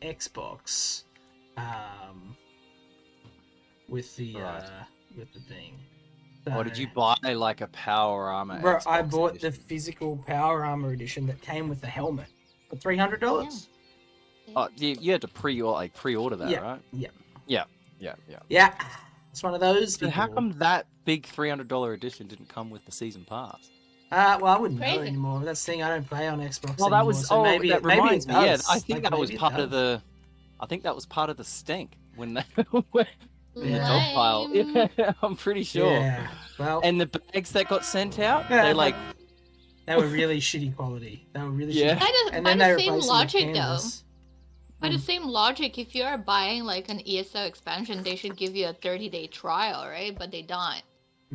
Xbox, with the Right. thing. Or did you buy like a Power Armor Bro, Xbox I bought the edition? physical Power Armor edition that came with the helmet for $300. Oh, you had to pre-order that, Yeah, right? yeah, Yeah. yeah. It's one of those But how people. come that big $300 edition didn't come with the season pass? Well, I wouldn't know Crazy. anymore. That's the thing. I don't play on Xbox Well, that anymore, was. so Oh, maybe that maybe it reminds me. Yeah, I does. think Like that was maybe it part of does. the. I think that was part of the stink when they were in the Yeah. dog pile. Lame. Yeah, I'm pretty sure. Yeah. Well, And the bags that got sent out, yeah, they like. they were really shitty quality. They were really Yeah. shitty. And By then the they same replaced them with logic, though. canvas. By the same logic, if you are buying like an ESO expansion, they should give you a 30-day trial, right? But they don't.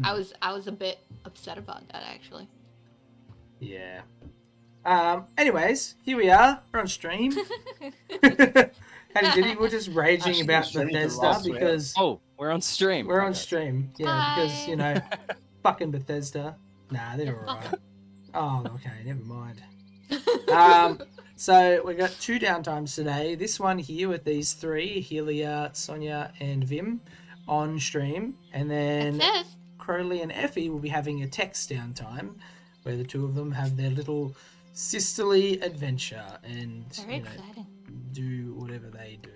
I was a bit upset about that actually. Yeah. Anyways, here we are. We're on stream. And we're just raging Actually, about streaming for Bethesda last week. because Oh, we're on stream. we're on Okay. stream. Yeah, because Hi. fucking Bethesda. Nah, they're Yeah, alright. Oh, okay, never mind. So we got 2 downtimes today. This one here with these 3, Helia, Sonia, and Vim, on stream, and then Success. Crowley and Effie will be having a text downtime, where the 2 of them have their little sisterly adventure and Very exciting. do whatever they do.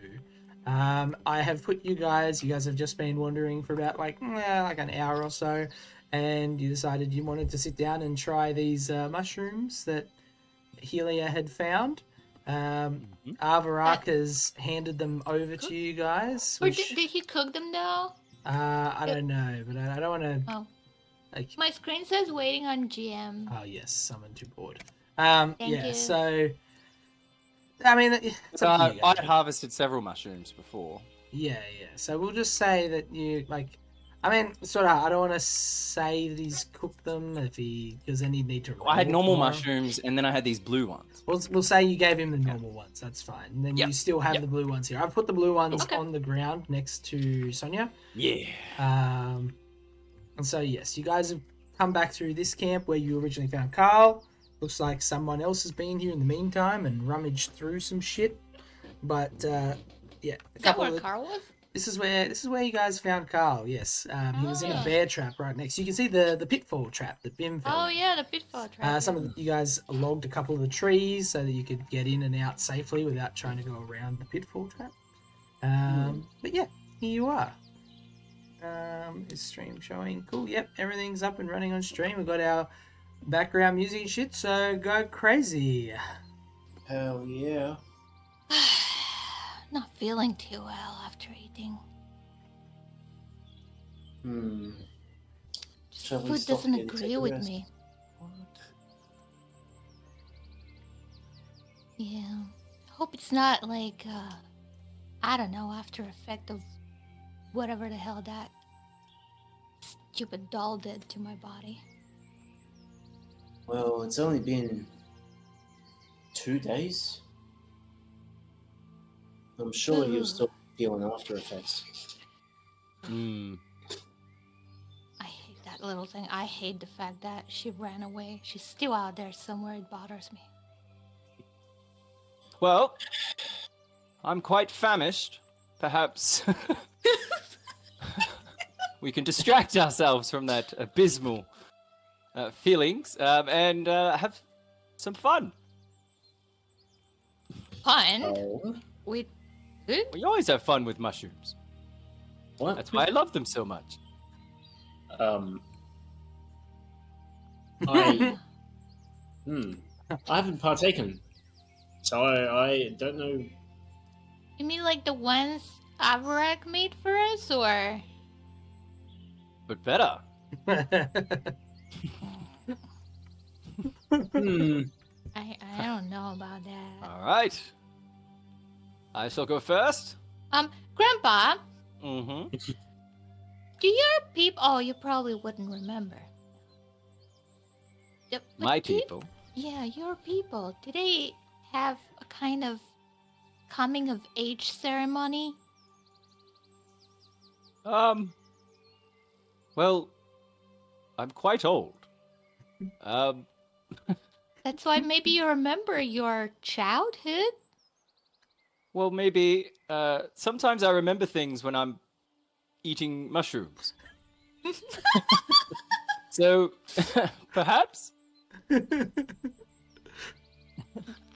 I have put you guys have just been wandering for about like an hour or so, and you decided you wanted to sit down and try these mushrooms that Helia had found. Avarak has handed them over to you guys. Or Which, did he cook them though? I don't know, but I don't want to. Oh. Like, My screen says waiting on GM. oh yes, summon to board. Thank Yeah, you. so I mean, it's up to you guys. I'd harvested several mushrooms before. Yeah. So we'll just say that you like. I mean, sort of. I don't want to say that he's cooked them because then he'd need to. I had roll normal for 'em. mushrooms, and then I had these blue ones. We'll say you gave him the normal ones. That's fine. And then Yep. you still have Yep. the blue ones here. I've put the blue ones Okay. on the ground next to Sonia. Yeah. And so yes, you guys have come back through this camp where you originally found Carl. Looks like someone else has been here in the meantime and rummaged through some shit. But yeah, Is that where Carl was? This is where you guys found Carl. Yes, he was in a Oh. bear trap right next. You can see the pitfall trap that Bim fell. Oh in. yeah, the pitfall trap. Some of you guys logged a couple of the trees so that you could get in and out safely without trying to go around the pitfall trap. But yeah, here you are. Is stream showing? Cool. Yep, everything's up and running on stream. We've got our background music and shit. So go crazy. Hell yeah. Not feeling too well after eating. Shall we Food stop doesn't here and take agree a with rest? me. Yeah. Hope it's not like I don't know, after effect of whatever the hell that stupid doll did to my body. Well, it's only been 2 days. I'm sure you're still feeling after effects. Mm. I hate that little thing. I hate the fact that she ran away. She's still out there somewhere. It bothers me. Well, I'm quite famished. Perhaps we can distract ourselves from that abysmal feelings and have some fun. Fun? Oh, With food? We always have fun with mushrooms. what? That's why I love them so much. I haven't partaken, so I don't know. You mean like the ones Avarak made for us, or? But better. I don't know about that. All right. I shall go first. Grandpa, Mm-hmm. do your people? Oh, you probably wouldn't remember. But My do you- people. Yeah, your people. Do they have a kind of coming of age ceremony? Well, I'm quite old. That's why maybe you remember your childhood. Well, maybe sometimes I remember things when I'm eating mushrooms. So, perhaps?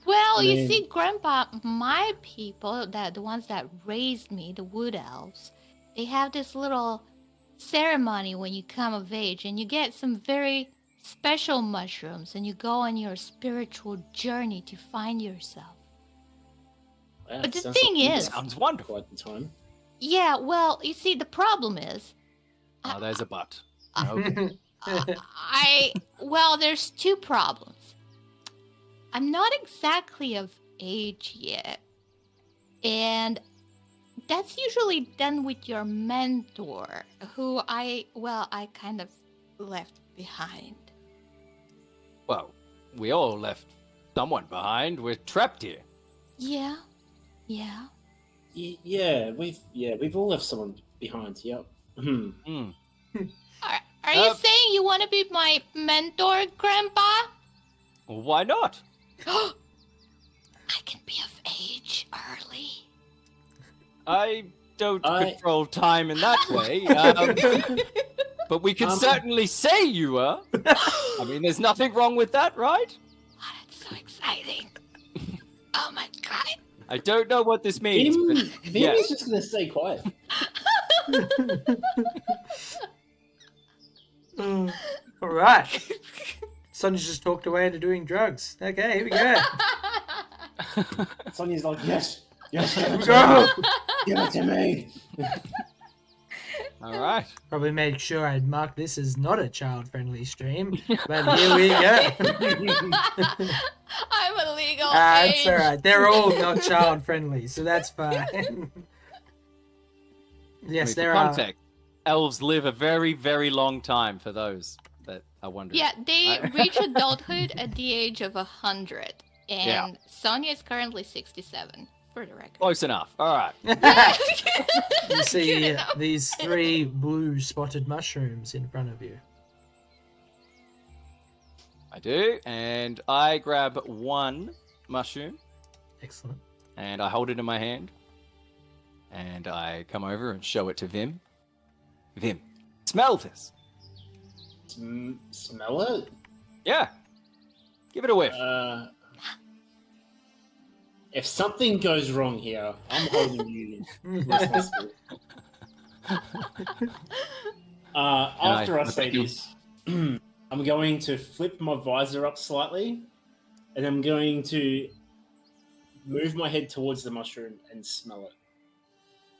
Well, I you mean- see, Grandpa, my people, the ones that raised me, the wood elves, they have this little ceremony when you come of age, and you get some very special mushrooms, and you go on your spiritual journey to find yourself. Wow, But the sounds like thing you is- got Sounds wonderful. quite the time. Yeah, well, you see, the problem is, Oh, there's a but. Uh, Okay. well, there's two problems. I'm not exactly of age yet, and that's usually done with your mentor, who I kind of left behind. Well, we all left someone behind. We're trapped here. Yeah. We've all left someone behind. Yep. Hmm. Hmm. Are you saying you want to be my mentor, Grandpa? Well, why not? I can be of age early. I don't I- control time in that way. But we can certainly say you are. I mean, there's nothing wrong with that, right? Oh, that's so exciting. Oh my god. I don't know what this means. Vim but yes. is just gonna stay quiet. All right. Sonia's just talked away into doing drugs. Okay, here we go. Sonia's like, yes, give Here it we to go. me. Give it to me. All right. Probably made sure I'd mark this as not a child-friendly stream, but here we go. I'm a legal It's age. all right. They're all not child-friendly, so that's fine. Yes, I mean, for there are. context, elves live a very, very long time for those that are wondering. Yeah, they I- reach adulthood at the age of 100, and Yeah. Sonia is currently 67, for the record. Close enough. All right. You Good see enough. these 3 blue spotted mushrooms in front of you. I do. And I grab one mushroom Excellent. and I hold it in my hand. And I come over and show it to Vim. Vim, smell this. Smell it? Yeah. Give it a whiff. If something goes wrong here, I'm holding you responsible. After I say this, I'm going to flip my visor up slightly, and I'm going to move my head towards the mushroom and smell it.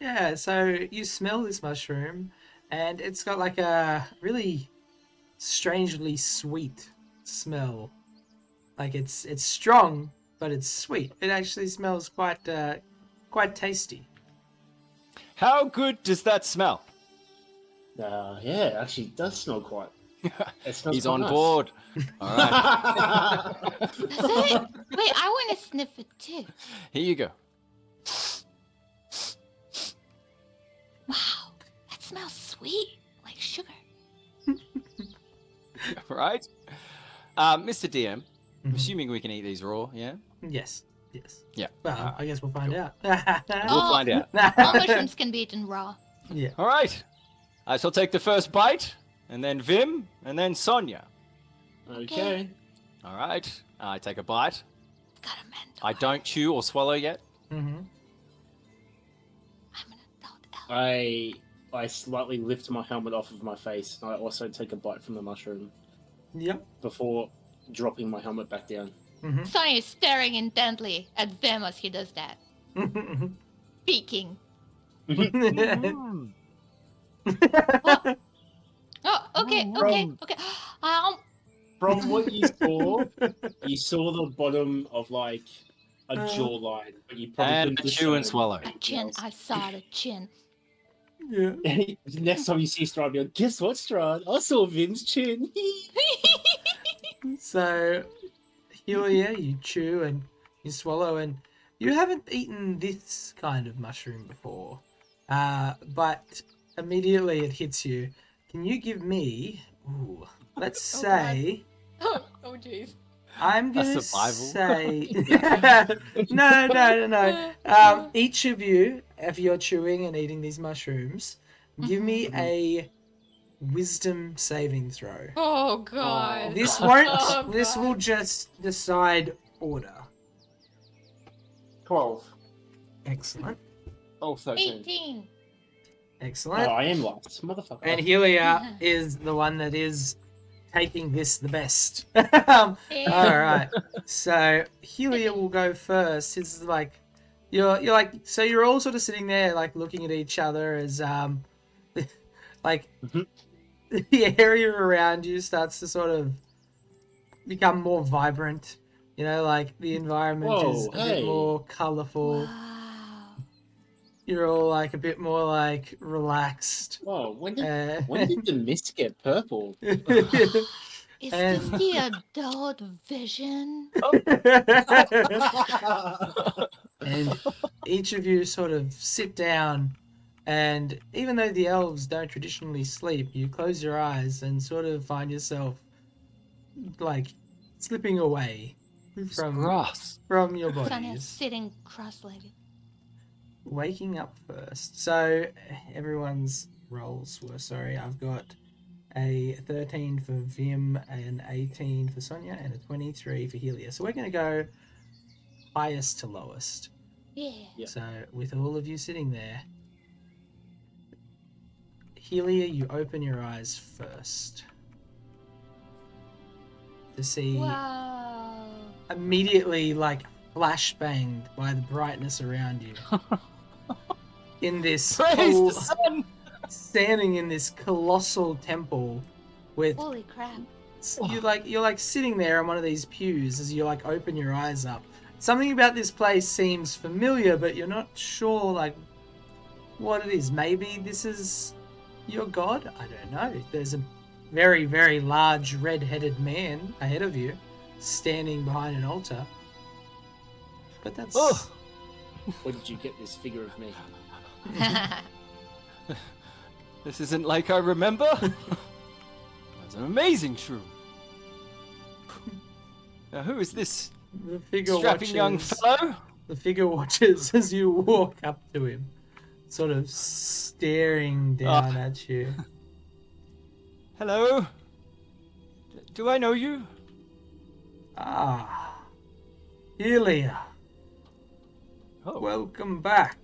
Yeah, so you smell this mushroom, and it's got like a really strangely sweet smell. Like it's strong, but it's sweet. It actually smells quite tasty. How good does that smell? Yeah, it actually does smell quite. It smells He's quite on nice. board. All right. Is it? Wait, I want to sniff it too. Here you go. Wow, that smells sweet, like sugar. All right. Mr. DM, I'm Mhm. assuming we can eat these raw, yeah? Yes. Yeah. Well, I guess we'll find out. We'll find out. All mushrooms can be eaten raw. Yeah. All right. I shall take the first bite, and then Vim, and then Sonia. Okay. All right. I take a bite. Got a mentor. I don't chew or swallow yet. Mm-hmm. I'm an adult elf. I slightly lift my helmet off of my face, and I also take a bite from the mushroom Yep. before dropping my helmet back down. Mm-hmm. Sonia is staring intently at Vim as he does that. Speaking. Oh, okay. From what you saw the bottom of like a jawline, but you probably And couldn't a chew and discern swallow. A chin. I saw the chin. Yeah. anything else. Next time you see Strahd, you're like, guess what, Strahd? I saw Vim's chin. So, Helia, you chew and you swallow, and you haven't eaten this kind of mushroom before. But immediately it hits you. Can you give me, let's Oh, say, oh jeez. I'm gonna survival? say no. Each of you, if you're chewing and eating these mushrooms, give me a wisdom saving throw. Oh god. This won't. Oh, This God. will just decide order. 12. Excellent. Oh, 13. 18. Excellent. Oh, I am last. Motherfucker. And Helia is the one that is taking this the best. All right. So Helia will go first. It's like you're like so you're all sort of sitting there like looking at each other as like the area around you starts to sort of become more vibrant. You know, like the environment is a bit more colorful. Wow. You're all like a bit more like relaxed. Whoa, when did the mist get purple? Is this the adult vision? And each of you sort of sit down, and even though the elves don't traditionally sleep, you close your eyes and sort of find yourself like slipping away from your Sonya's bodies. sitting cross-legged. Waking up first. So everyone's rolls were sorry. I've got a 13 for Vim, an 18 for Sonia, and a 23 for Helia. So we're going to go highest to lowest. Yeah. Yeah. So with all of you sitting there, Helia, you open your eyes first to see Wow. immediately like flashbanged by the brightness around you. In this Praise the sun! standing in this colossal temple with Holy crap. you're like sitting there on one of these pews as you like open your eyes up. Something about this place seems familiar, but you're not sure like what it is. Maybe this is your god? I don't know. There's a very, very large red-headed man ahead of you standing behind an altar. But that's Where did you get this figure of me? This isn't like I remember. That's an amazing shroom. Now, who is this the figure strapping young watches. fellow? The figure watches as you walk up to him, sort of staring down at you. Hello. Do I know you? Ah, Helia, Oh, welcome back.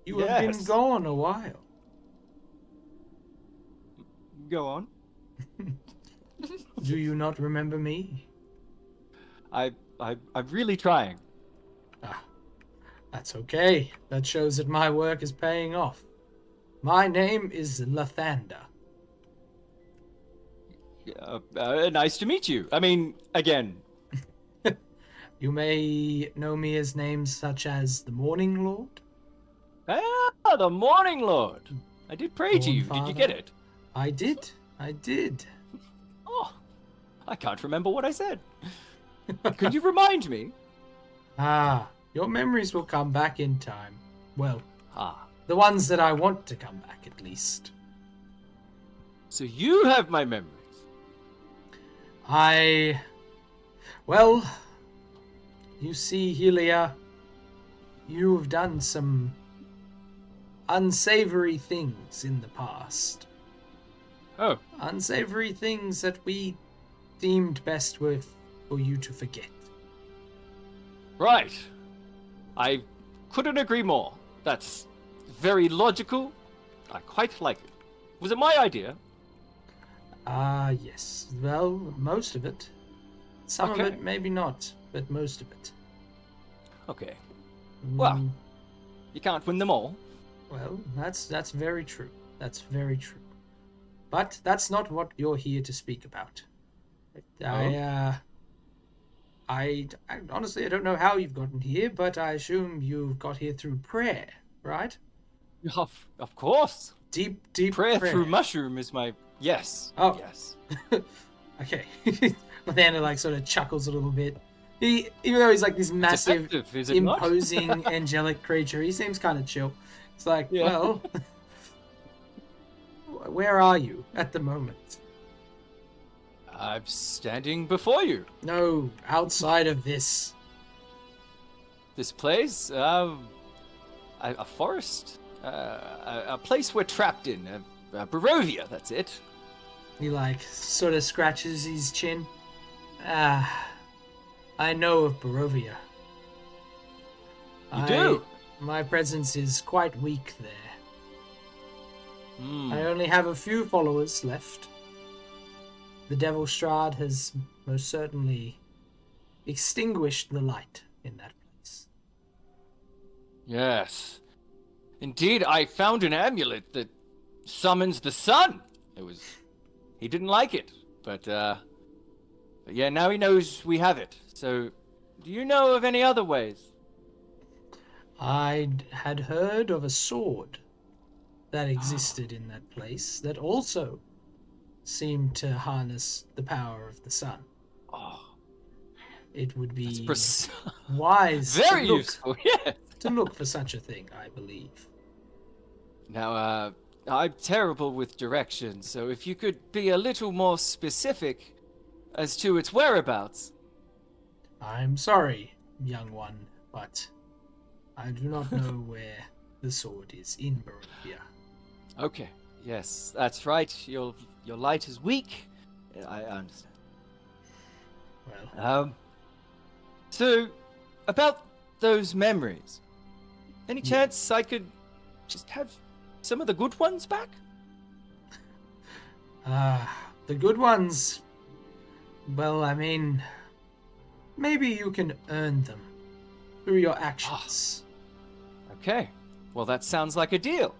You have been Yes. gone a while. go on. Do you not remember me? I'm really trying. Ah, that's okay. That shows that my work is paying off. My name is Lathander. Nice to meet you. I mean, again. You may know me as names such as the Morning Lord. Ah, the Morning Lord. I did pray to you. Did you get Dawnfather. it? I did. Oh, I can't remember what I said. Could you remind me? Ah, your memories will come back in time. Well, Ah, the ones that I want to come back, at least. so you have my memories. Well, you see, Helia, you've done some unsavory things in the past. Oh, Unsavory things that we deemed best for you to forget. right. I couldn't agree more. That's very logical. I quite like it. Was it my idea? Ah, yes. Well, most of it. Some of Okay. it, maybe not, but most of it. Okay. Well. Mm, You can't win them all. well, that's very true. That's very true. But that's not what you're here to speak about. I honestly I don't know how you've gotten here, but I assume you've got here through prayer, right? Of course. Deep Prayer through mushroom is my yes. Oh. Yes. Okay. Lathander like sort of chuckles a little bit. He, even though he's like this massive, Effective, is it not? imposing, angelic creature, he seems kind of chill. It's like, Yeah. well, where are you at the moment? I'm standing before you. No, outside of this. This place, a forest, a place we're trapped in, Barovia. That's it. He like sort of scratches his chin. Ah, I know of Barovia. You do? My presence is quite weak there. Hmm. I only have a few followers left. The Devil Strahd has most certainly extinguished the light in that place. Yes. Indeed, I found an amulet that summons the sun. He didn't like it, but yeah, now he knows we have it. So, do you know of any other ways? I had heard of a sword that existed in that place that also seemed to harness the power of the sun. Oh, It would be that's wise very useful. Yeah. to look for such a thing, I believe. Now, I'm terrible with directions, so if you could be a little more specific as to its whereabouts. I'm sorry, young one, but I do not know where the sword is in Barovia. Okay. Yes, that's right. Your light is weak. I understand. Well, So, about those memories. Any chance I could just have some of the good ones back? the good ones, well, I mean, maybe you can earn them through your actions. Okay. Well, that sounds like a deal.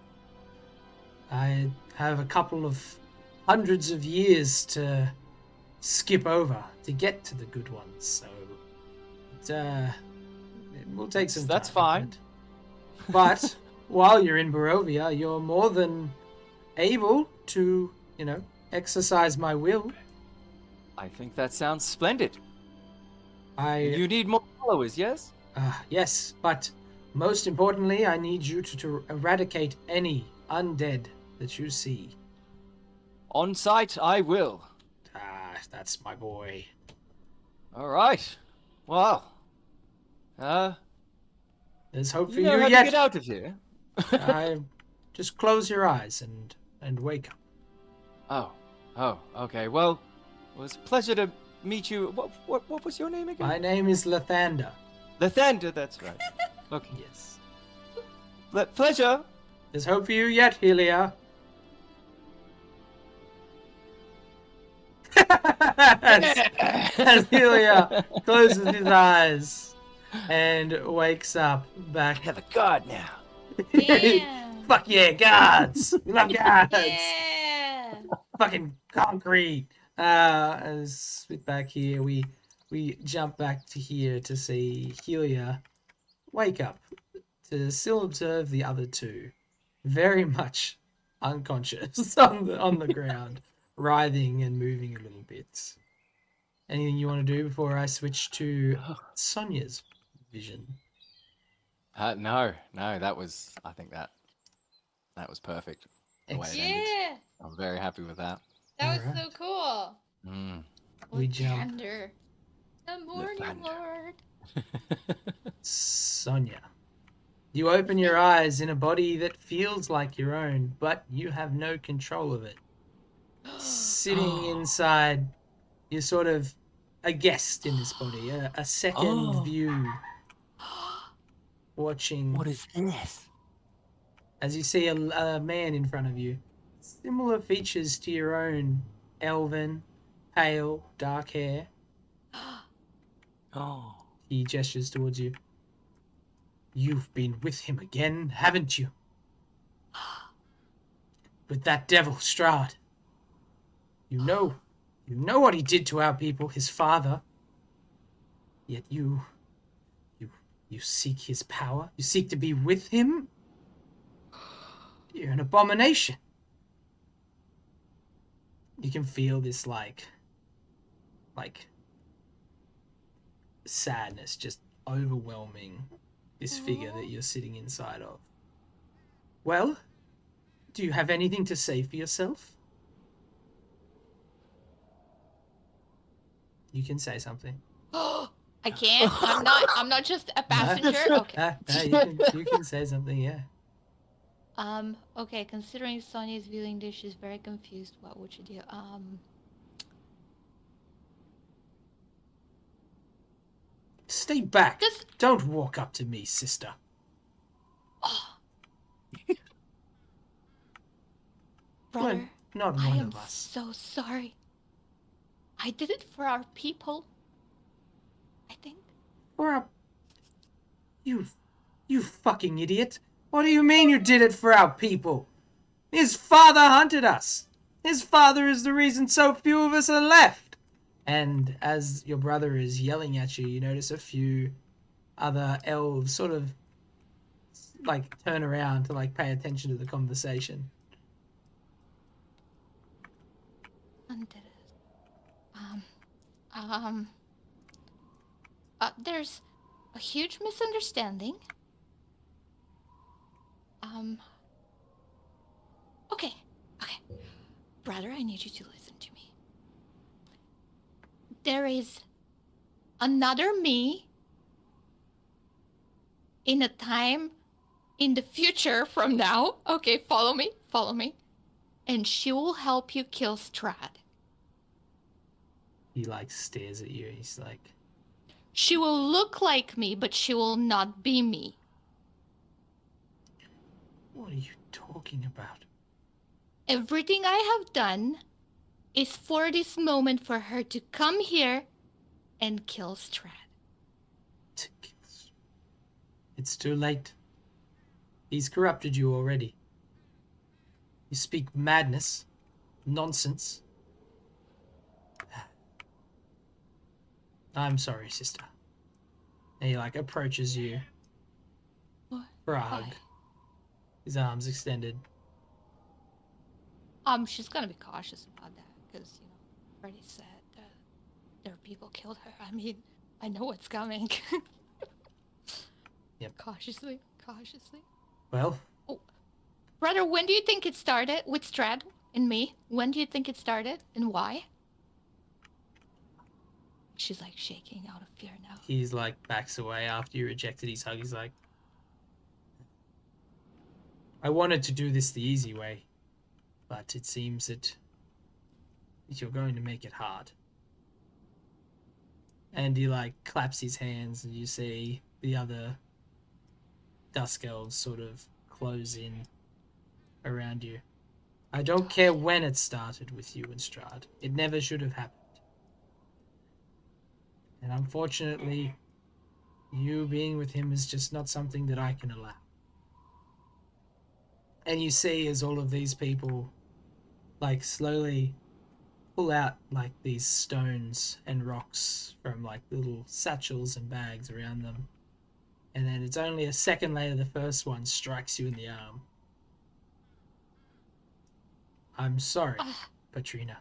I have a couple of hundreds of years to skip over to get to the good ones, so it will take some time. That's fine. But while you're in Barovia, you're more than able to, exercise my will. I think that sounds splendid. You I need more followers, yes? yes, but most importantly, I need you to eradicate any undead that you see. On site, I will. That's my boy. All right. Well, There's hope for you know you how yet. to get out of here. Just close your eyes and wake up. Oh, okay. Well, it was a pleasure to meet you. What was your name again? My name is Lathander. Lathander, that's right. Okay. Yes. Pleasure. There's hope for you yet, Helia. As Helia closes his eyes and wakes up back. I have a guard now. Damn. Fuck yeah, guards! We love guards! Yeah. Fucking concrete! As with back here, we jump back to here to see Helia wake up to still observe the other two, very much unconscious on the ground, writhing and moving a little bit. Anything you want to do before I switch to Sonia's vision? No, I think that was perfect. The way it ended. Yeah. I'm very happy with that. That was Alright. so cool. Mm. We jump. Lathander, the morning Lathander. lord. Sonia. You open your eyes in a body that feels like your own, but you have no control of it. Sitting inside, you're sort of a guest in this body, a second view, watching What is this? as you see a man in front of you. Similar features to your own, elven, pale, dark hair. Oh. He gestures towards you. You've been with him again, haven't you? With that devil Strahd. You know what he did to our people, his father. Yet you seek his power. You seek to be with him. You're an abomination. You can feel this like sadness just overwhelming this figure that you're sitting inside of. Well, do you have anything to say for yourself? You can say something. I can't. I'm not just a passenger. Okay. You can say something. Yeah. Okay. Considering Sonia is viewing this, she's very confused. What would you do? Stay back. Just. Don't walk up to me, sister. Brother, Not I one am of us. so sorry. I did it for our people. I think. For a... You fucking idiot. What do you mean you did it for our people? His father hunted us. His father is the reason so few of us are left. And as your brother is yelling at you, you notice a few other elves sort of like turn around to like pay attention to the conversation. Hunted us. There's a huge misunderstanding. Okay. Brother, I need you to listen to me. There is another me in a time in the future from now. Okay, follow me. And she will help you kill Strad. He like stares at you. He's like, She will look like me, but she will not be me. what are you talking about? Everything I have done is for this moment for her to come here and kill Strad. It's too late. He's corrupted you already. You speak madness, nonsense. I'm sorry, sister. And he like approaches you What? for a hug. Why? His arms extended. She's gonna be cautious about that because already said that their people killed her. I mean, I know what's coming. Yep. Cautiously. Well, Brother, when do you think it started with Strad and me? When do you think it started and why? She's like shaking out of fear now. he's like backs away after you rejected his hug. He's like, I wanted to do this the easy way, but it seems that you're going to make it hard. And he like claps his hands, and you see the other dusk elves sort of close in around you. I don't care when it started with you and Strahd. It never should have happened. And unfortunately, you being with him is just not something that I can allow. And you see as all of these people like slowly pull out like these stones and rocks from like little satchels and bags around them. And then it's only a second later the first one strikes you in the arm. I'm sorry, Patrina.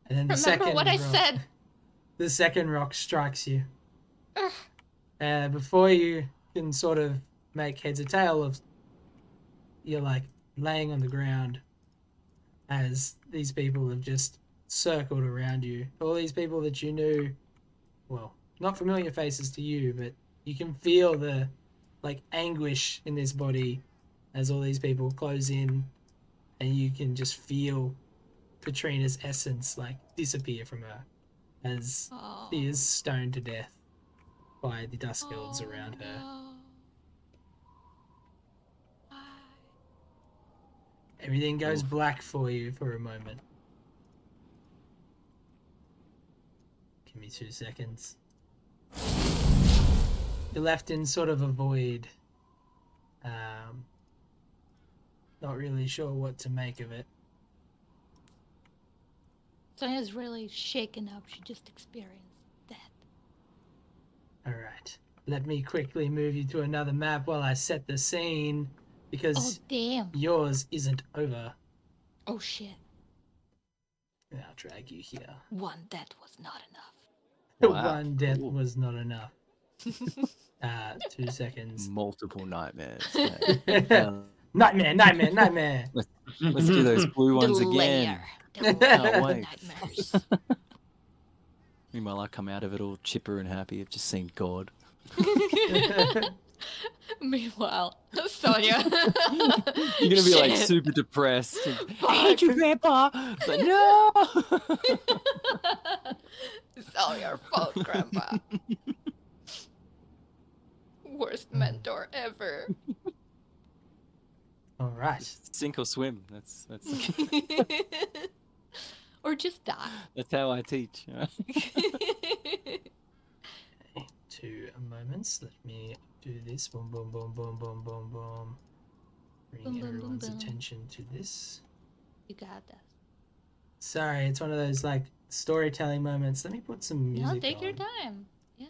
And then the Remember second what I rock, said. the second rock strikes you. Before you can sort of make heads or tail of, you're like laying on the ground as these people have just circled around you. All these people that you knew, well, not familiar faces to you, but you can feel the like anguish in this body as all these people close in, and you can just feel Katrina's essence like disappear from her as she is stoned to death by the dusk elves around her. No. Everything goes black for you for a moment. Give me 2 seconds. You're left in sort of a void. Not really sure what to make of it. Sonia's really shaken up. She just experienced death. Alright. Let me quickly move you to another map while I set the scene, Oh, because damn. yours isn't over. Oh, shit. And I'll drag you here. One death was not enough. Wow. One death Cool. was not enough. 2 seconds. Multiple nightmares. Nightmare. Let's do those blue ones the again. layer. The Can't layer of wait. nightmares. Meanwhile, I come out of it all chipper and happy. I've just seen God. Meanwhile, Sonia. You're gonna be like Shit. super depressed. Fuck. I hate you, Grandpa. It's like, no. It's all your fault, Grandpa. Worst mentor ever. All right. Sink or swim. That's Or just die. that's how I teach. 2 moments. Let me do this. Boom, boom, boom, boom, boom, boom, boom. Bring Boom, boom, boom, everyone's boom. attention to this. You got this. Sorry, it's one of those like storytelling moments. Let me put some music No, take on. your time. Yeah.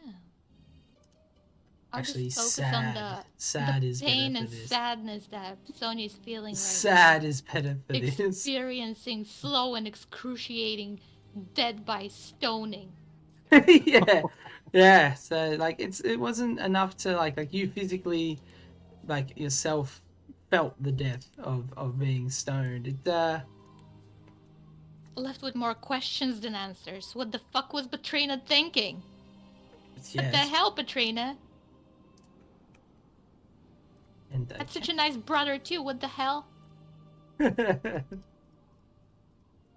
I'll Actually, just focus on sad the is pain better and for this. sadness that Sonia's feeling right Sad now. is better for this. Experiencing slow and excruciating death by stoning. Yeah. So like it wasn't enough to like you physically like yourself felt the death of being stoned. It Left with more questions than answers. What the fuck was Patrina thinking? yeah. What the hell, Patrina? And That's such a nice brother too. What the hell?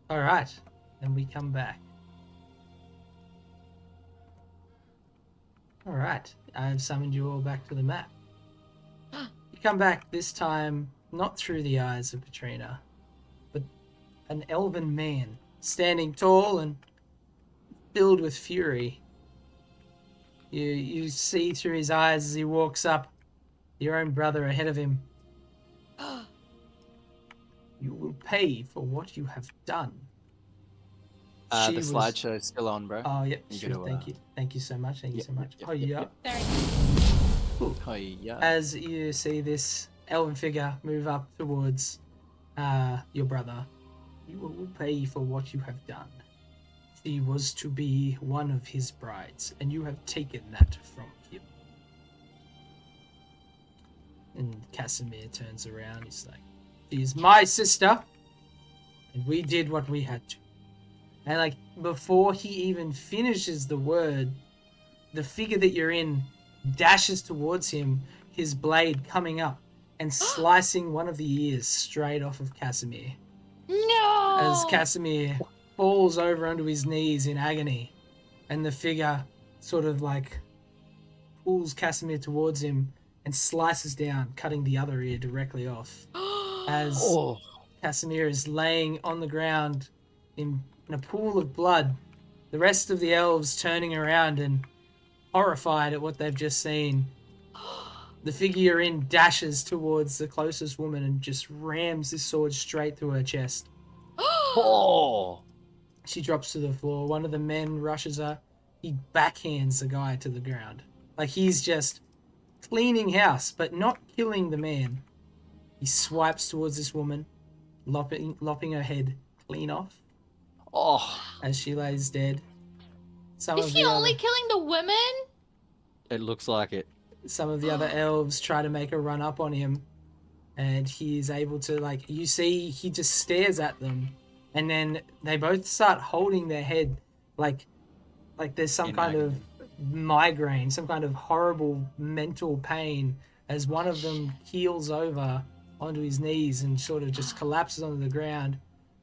All right, and we come back. All right, I've summoned you all back to the map. You come back this time not through the eyes of Patrina, but an elven man standing tall and filled with fury. You see through his eyes as he walks up, your own brother ahead of him. You will pay for what you have done. The slideshow's still on, bro. Oh, yep, You sure. gotta, Thank you. Thank you so much. Thank you so much. Oh, yeah. Sorry. Cool. Hi-ya. As you see this elven figure move up towards your brother, you will pay for what you have done. She was to be one of his brides, and you have taken that from him. And Casimir turns around. He's like, "She is my sister, and we did what we had to." And like before he even finishes the word, the figure that you're in dashes towards him, his blade coming up and slicing one of the ears straight off of Casimir. No! As Casimir falls over onto his knees in agony, and the figure sort of like pulls Casimir towards him and slices down, cutting the other ear directly off. As Oh. Casimir is laying on the ground in a pool of blood, the rest of the elves turning around and horrified at what they've just seen. The figure you're in dashes towards the closest woman and just rams this sword straight through her chest. Oh. She drops to the floor. One of the men rushes her. He backhands the guy to the ground. Like he's just cleaning house, but not killing the man. He swipes towards this woman, lopping her head clean off Oh. as she lays dead. Is he only killing the women? It looks like it. Some of the other elves try to make a run up on him, and he is able to, like, you see he just stares at them, and then they both start holding their head like there's some kind of migraine, some kind of horrible mental pain, as one of them keels over onto his knees and sort of just collapses onto the ground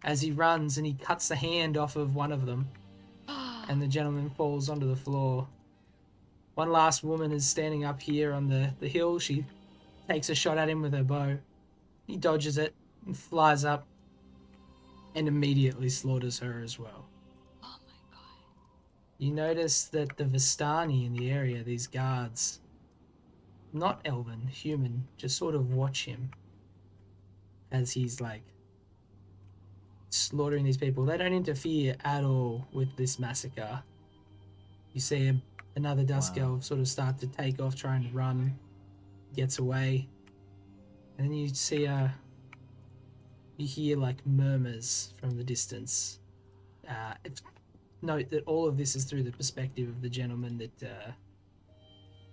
as he runs, and he cuts the hand off of one of them, and the gentleman falls onto the floor. One last woman is standing up here on the hill. She takes a shot at him with her bow. He dodges it and flies up and immediately slaughters her as well. Oh my god. You notice that the Vistani in the area, these guards, not elven, human, just sort of watch him as he's like slaughtering these people. They don't interfere at all with this massacre. You see another dusk elf sort of start to take off, trying to run, gets away, and then you see you hear like murmurs from the distance. Note that all of this is through the perspective of the gentleman that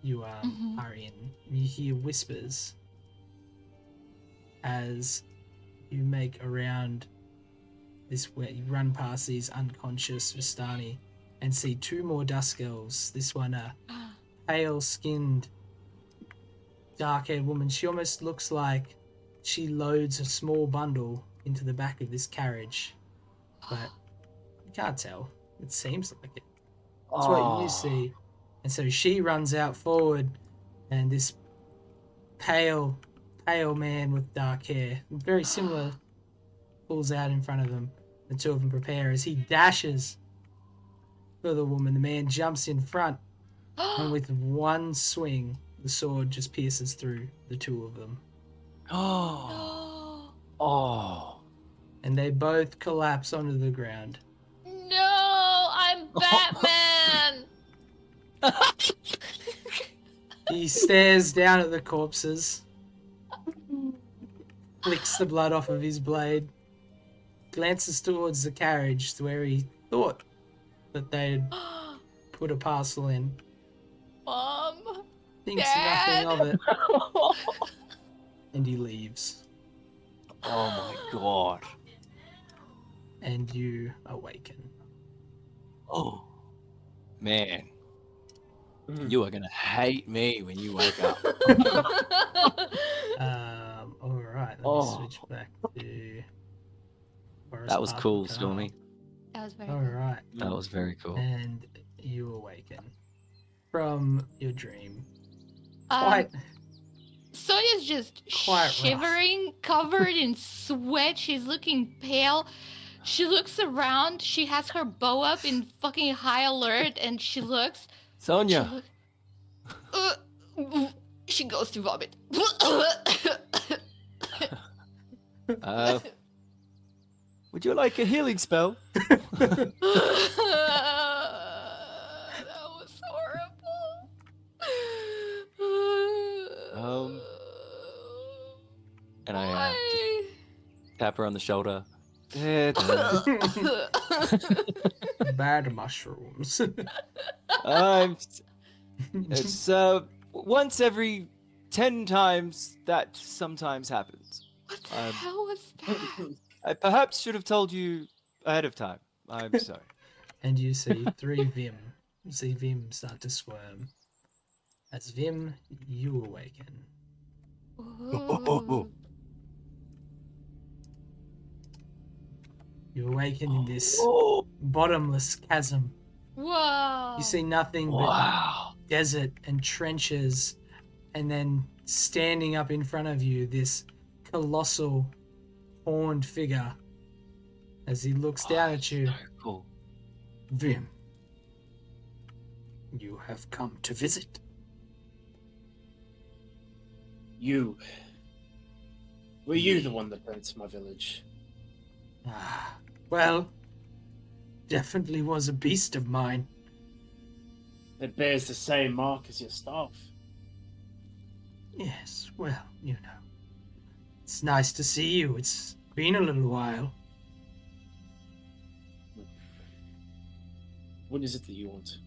you are in. You hear whispers as you make around this way. You run past these unconscious Vistani, and see two more dusk elves. This one, a pale-skinned, dark-haired woman. She almost looks like she loads a small bundle into the back of this carriage, but you can't tell. It seems like it. That's what you see. And so she runs out forward, and this pale man with dark hair, very similar, pulls out in front of them. The two of them prepare as he dashes for the woman. The man jumps in front, and with one swing, the sword just pierces through the two of them. Oh. Oh. And they both collapse onto the ground. No, I'm Batman. He stares down at the corpses, flicks the blood off of his blade, glances towards the carriage where he thought that they'd put a parcel in. Mom. Thinks Dad. nothing of it. And he leaves. Oh my god. And you awaken. Oh. Man. You are gonna hate me when you wake up. Alright, let me Oh. switch back to Forest That was Path cool, and Canal. Stormy. That was very cool. Alright. That was very cool. And you awaken from your dream. Quite Sonia's just Quite rough. shivering, covered in sweat. She's looking pale. She looks around. She has her bow up in fucking high alert, and she looks. Sonia. She goes to vomit. Would you like a healing spell? That was horrible. And I Why? tap her on the shoulder. bad mushrooms. It's once every 10 times that sometimes happens. What the hell was that? I perhaps should have told you ahead of time. I'm sorry. And you see three Vim. You see Vim start to squirm. As Vim, you awaken. Ooh. You awaken in this Oh, bottomless chasm. Whoa. You see nothing but wow. desert and trenches, and then standing up in front of you, this colossal horned figure. As he looks down at you, So cool. Vim, you have come to visit. You. Were you the one that burnt my village? Ah, well, definitely was a beast of mine. It bears the same mark as your staff. Yes, well, you know. It's nice to see you. It's been a little while. What is it that you want?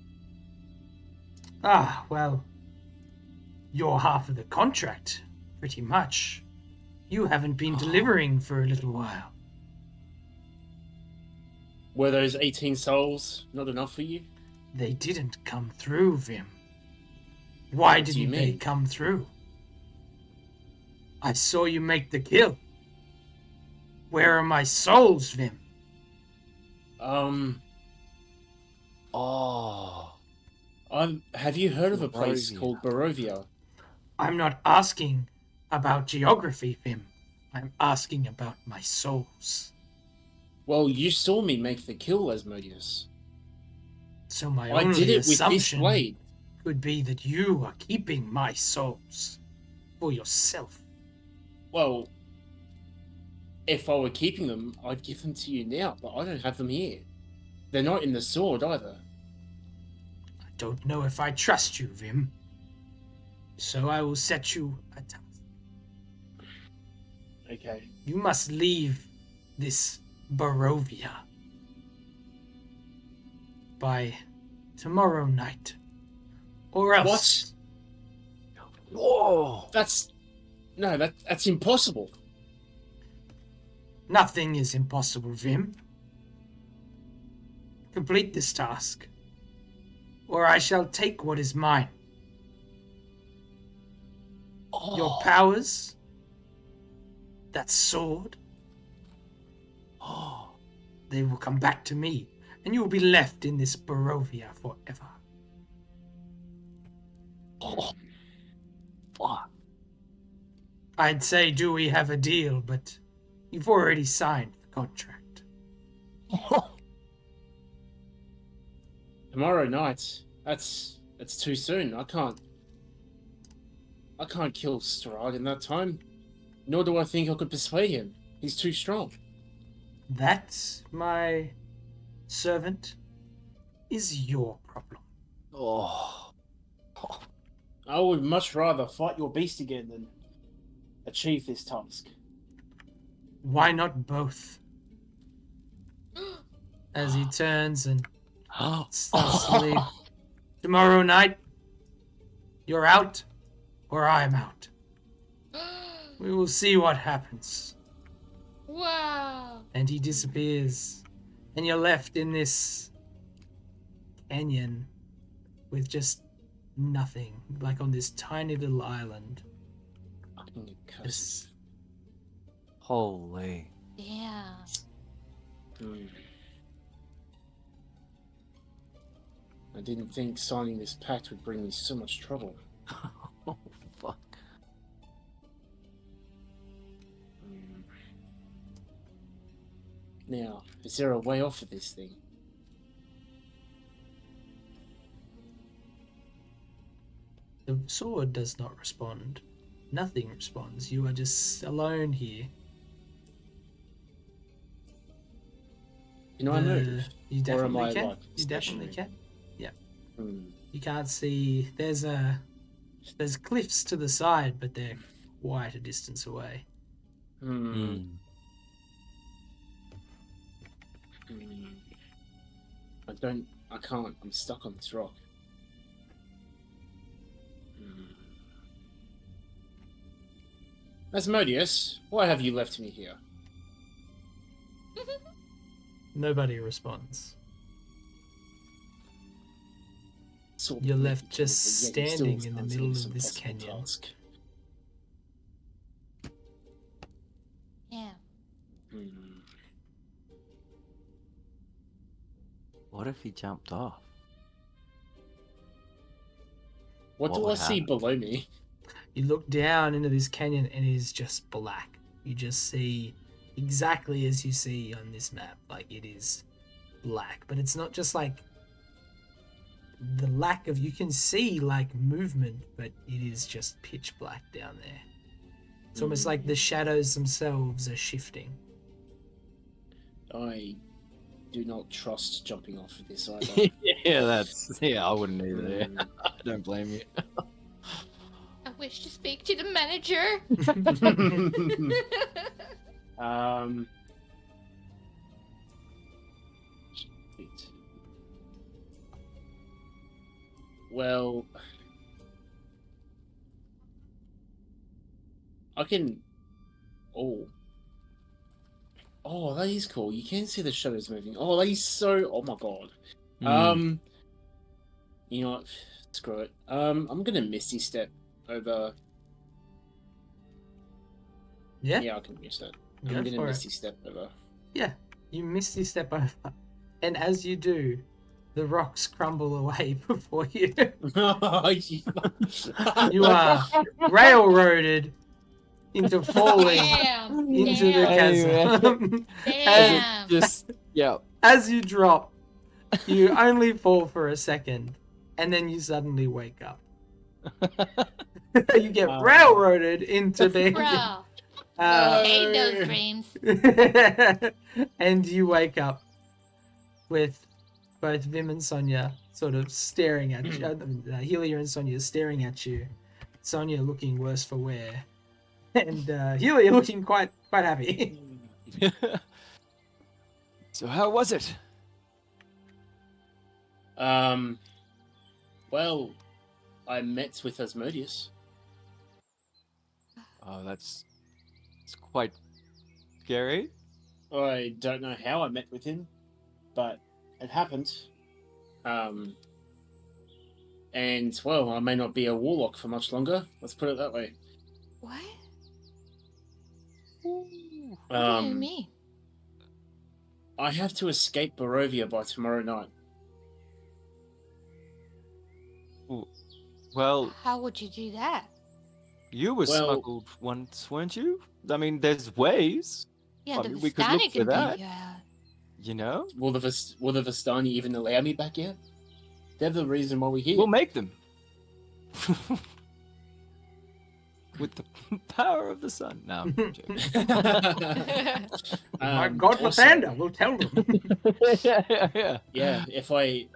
Ah, well, you're half of the contract, pretty much. You haven't been delivering for a little while. Were those 18 souls not enough for you? They didn't come through, Vim. Why What do you didn't they mean? come through? I saw you make the kill. Where are my souls, Vim? Oh. Have you heard of a place Barovia. called Barovia? I'm not asking about geography, Vim. I'm asking about my souls. Well, you saw me make the kill, Asmodeus. So my I only did it with this assumption blade. could be that you are keeping my souls for yourself. Well, if I were keeping them, I'd give them to you now, but I don't have them here. They're not in the sword either. I don't know if I trust you, Vim. So I will set you a task. Okay. You must leave this Barovia by tomorrow night. Or else... Whoa. That's impossible. Nothing is impossible, Vim. Complete this task, or I shall take what is mine. Your Oh. powers, that sword, Oh. they will come back to me, and you will be left in this Barovia forever. Oh. Fuck. I'd say, do we have a deal, but you've already signed the contract. Tomorrow night. That's too soon. I can't kill Strahd in that time. Nor do I think I could persuade him. He's too strong. That, my servant, is your problem. Oh. I would much rather fight your beast again than achieve this task. Why not both? As he turns and starts to leave. Tomorrow night, you're out, or I'm out. We will see what happens. Wow. And he disappears. And you're left in this canyon with just nothing, like on this tiny little island. Fucking Just- curses. Holy. Yeah. I didn't think signing this pact would bring me so much trouble. Oh, fuck. Now, is there a way off of this thing? The sword does not respond. Nothing responds. You are just alone here. Can I move? You Or am definitely I, can. like, You definitely stationary? can. Hmm. You can't see. There's cliffs to the side, but they're quite a distance away. Hmm. Hmm. I can't. I'm stuck on this rock. Asmodeus, why have you left me here? Nobody responds. Sort of You're looking left just towards the Yeti, still standing in the fancying middle some of this possible canyon. task. Yeah. Hmm. What if he jumped off? What do I would see happen? below me? You look down into this canyon and it is just black. You just see exactly as you see on this map. Like, it is black. But it's not just like the lack of, you can see like movement, but it is just pitch black down there. It's almost like the shadows themselves are shifting. I do not trust jumping off of this either. Yeah, I wouldn't either. Yeah. Hmm. I don't blame you. I wish to speak to the manager. Um. Shit. Well, I can. Oh, that is cool. You can see the shadows moving. Oh, that is so. Oh my god. You know what? Screw it. I'm gonna Misty Step over. Yeah? Yeah, I can use that. Go I'm gonna for it. Misty Step over. Yeah, you misty step over. And as you do, the rocks crumble away before you. You are railroaded into falling Damn. into the Damn. chasm. Damn. Just, yeah. As you drop, you only fall for a second, and then you suddenly wake up. You get railroaded into the. Bro. Uh, Hate those dreams. and you wake up with both Vim and Sonia sort of staring at you. Helia and Sonia staring at you. Sonia looking worse for wear, and Helia looking quite happy. So how was it? Well, I met with Asmodeus. Oh, it's quite scary. I don't know how I met with him, but it happened. And, well, I may not be a warlock for much longer. Let's put it that way. What? What do you mean? I have to escape Barovia by tomorrow night. Well, How would you do that? you were smuggled once, weren't you? I mean, there's ways. Yeah, I the mean, we could look Vistani for can that. take you out. You know? Will the Vistani even allow me back yet? They're the reason why we're here. We'll make them. With the power of the sun. No. I'm joking. My God, also- Lathander, we'll tell them. yeah. Yeah, if I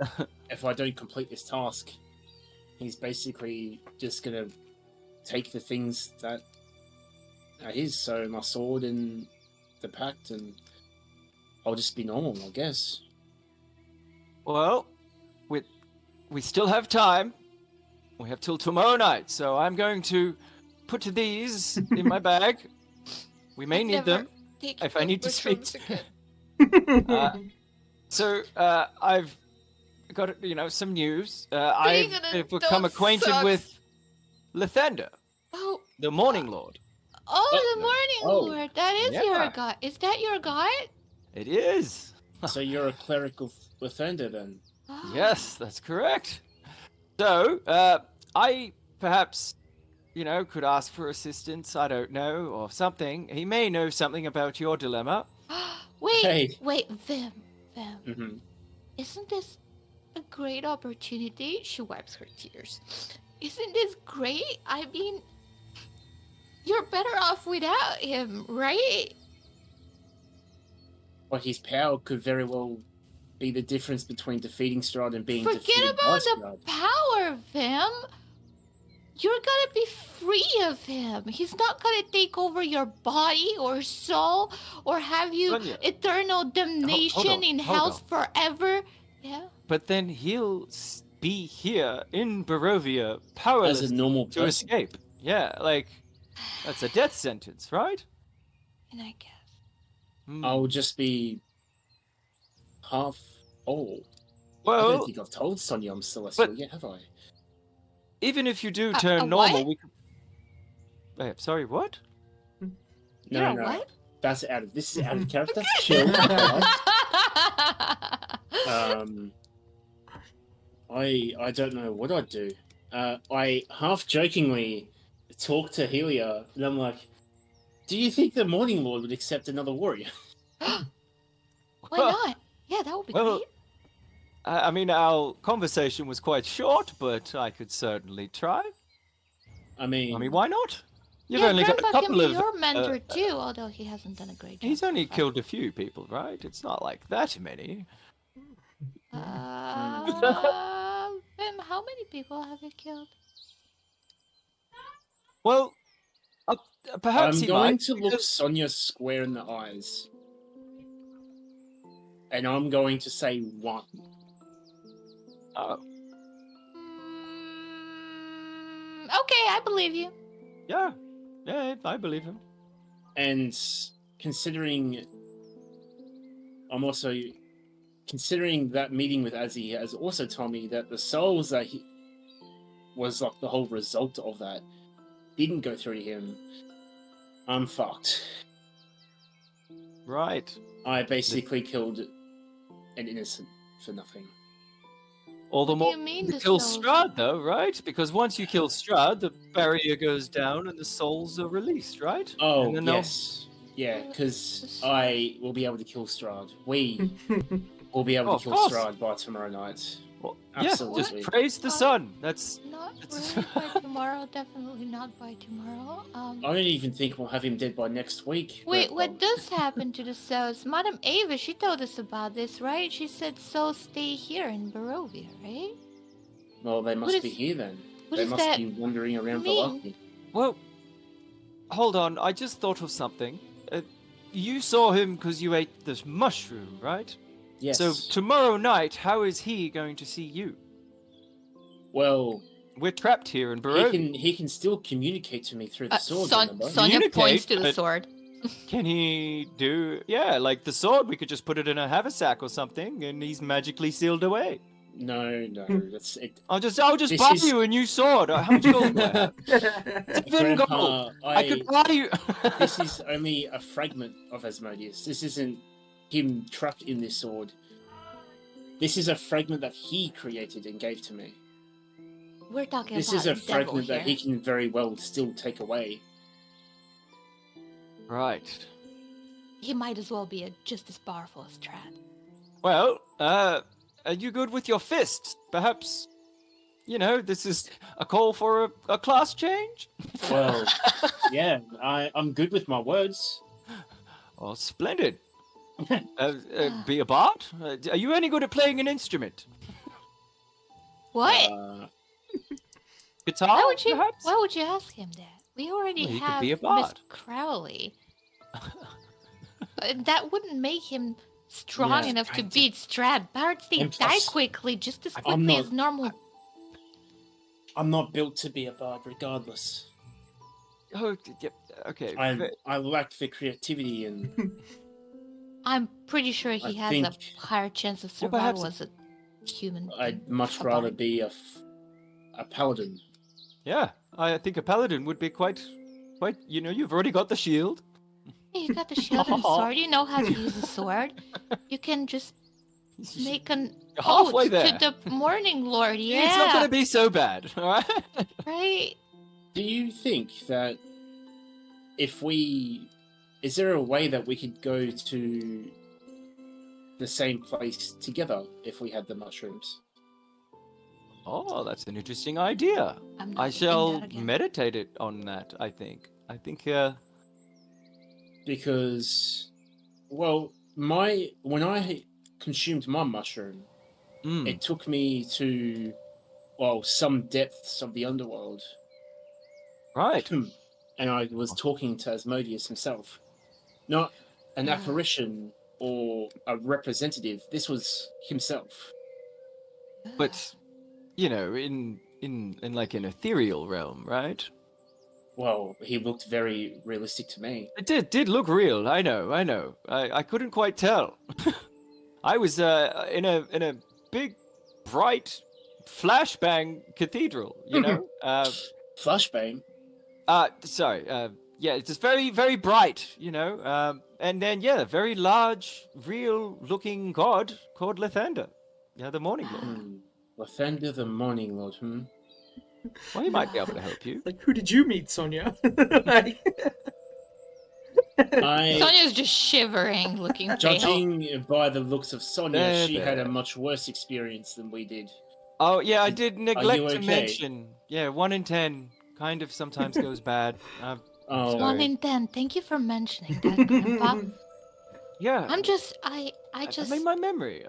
don't complete this task, he's basically just gonna take the things that are his. So my sword and the pact, and I'll just be normal, I guess. Well, we still have time. We have till tomorrow night, so I'm going to put these in my bag. We may need them if I need to speak. I've got some news. I've become acquainted with Lathander, the Morning Lord. Oh, the Morning Lord. That is Yeah. your god. Is that your god? It is. So you're a cleric of Lathander then? Oh. Yes, that's correct. So, I perhaps, could ask for assistance, I don't know, or something. He may know something about your dilemma. Wait, Vim. Mm-hmm. Isn't this a great opportunity? She wipes her tears. Isn't this great? I mean, you're better off without him, right? Well, his power could very well be the difference between defeating Strahd and being Forget defeated by about the Strahd. power, Vim. You're gonna be free of him. He's not gonna take over your body or soul or have you Sonia. eternal damnation on, in hold hell forever. Yeah. But then he'll be here in Barovia, powerless As a normal to person. escape. Yeah, that's a death sentence, right? And I guess. Hmm. I'll just be half old. I Well, don't think I've told Sonia I'm celestial yet, have I? even if you do a turn normal, what? we could... Sorry, what? You're a what? This is out of character. Chill. Alright. I don't know what I'd do. I half jokingly talk to Helia, and I'm like, "Do you think the Morning Lord would accept another warrior?" Why not? Yeah, that would be Well, great. I mean, our conversation was quite short, but I could certainly try. I mean, why not? You've Yeah, only got a Grandpa can couple be of... your mentor too, although he hasn't done a great job. He's only so far. killed a few people, right? It's not like that many. Vim, how many people have you killed? Well, perhaps I'm he going might, to look because- Sonia square in the eyes, and I'm going to say 1. Oh, Okay, I believe you. yeah, I believe him. And considering that meeting with Azzy has also told me that the souls that he was like the whole result of that didn't go through to him. I'm fucked. Right. I basically killed an innocent for nothing. All the What do more you mean to the kill souls? Strahd, though, right? Because once you kill Strahd, the barrier goes down and the souls are released, right? Oh, And then they'll- yes. Yeah, because I will be able to kill Strahd. We will be able Oh, to of kill course. Strahd by tomorrow night. Well, Absolutely. Yeah, just praise the sun. That's Not It's- really by tomorrow. Definitely not by tomorrow. I don't even think we'll have him dead by next week. Wait, but, what does happen to the souls? Madam Ava, she told us about this, right? She said souls stay here in Barovia, right? Well, they must What be is- here then. what They does must that be wandering around mean? Valaki. well. Hold on, I just thought of something. You saw him because you ate this mushroom, right? Yes. So tomorrow night, how is he going to see you? Well, We're trapped here in he Barovia. can still communicate to me through the sword. remember? Sonia points to the but- sword. Can he do... Yeah, like the sword, we could just put it in a haversack or something, and he's magically sealed away. No, that's it. I'll just This buy is- you a new sword. How much gold do I have? 7 gold. Grandpa, I could buy you. this is only a fragment of Asmodeus. This isn't him trapped in this sword. This is a fragment that he created and gave to me. We're talking This about is a devil fragment here. that he can very well still take away. Right. He might as well be just as powerful as Strad. Well, are you good with your fists? Perhaps, this is a call for a class change? Well, yeah, I'm good with my words. Oh, splendid. Be a bard? Are you any good at playing an instrument? What? Guitar, perhaps? Why would you ask him that? We already Well, he could have be a Miss bard. Crowley. That wouldn't make him strong Yeah, enough to I did- beat Strad. Bards, they And die plus, quickly, just as I'm quickly not- as normal. I'm not built to be a bard, regardless. Oh, yep. Okay. I lack the creativity and I'm pretty sure he I has think- a higher chance of Well, perhaps- survival as a human. I'd than much a rather bard. be a paladin. Yeah, I think a paladin would be quite. You've already got the shield. Hey, you got the shield and sword. You know how to use a sword. You can just make an You're halfway oath there. to the Morning Lord. Yeah, It's not going to be so bad, all right? right. Do you think that is there a way that we could go to the same place together if we had the mushrooms? Oh, that's an interesting idea. I'm not I eating shall that again. meditate it on that, I think. Because, well, when I consumed my mushroom, Mm, it took me to, well, some depths of the underworld, right. and I was talking to Asmodeus himself, not an Yeah. apparition or a representative. This was himself. But, in like an ethereal realm, right? Well, he looked very realistic to me. It did look real. I know. I couldn't quite tell. I was in a big, bright, flashbang cathedral. Flashbang. Sorry. Yeah, it's just very, very bright. And then very large, real-looking god called Lathander. Yeah, the Morning Lord. Lathander the Morning Lord. Well, he might be able to help you. Like, who did you meet, Sonia? Like, Sonia's just shivering, looking pale. Judging by the looks of Sonia, There, she had a there. much worse experience than we did. Oh, yeah, I did neglect to okay? mention. Yeah, 1 in 10 kind of sometimes goes bad. Oh, One sorry. in 10. Thank you for mentioning that, Grandpa. Yeah. I just, made my memory.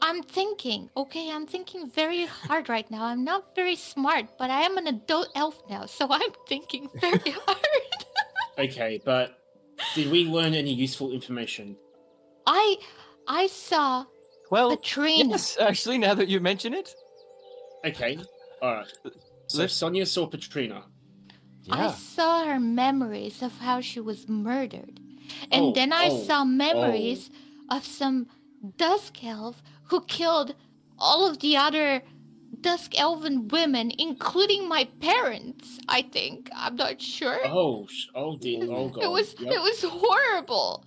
I'm thinking, okay, I'm thinking very hard right now. I'm not very smart, but I am an adult elf now, so I'm thinking very hard. okay, but did we learn any useful information? I saw Well, Patrina. yes, actually, now that you mention it. Okay, alright. So Let's- Sonia saw Patrina. I Yeah. saw her memories of how she was murdered. And then I oh, saw memories of some dusk elf who killed all of the other dusk elven women, including my parents, I think. I'm not sure. Oh dear, oh god. it was Yep. it was horrible.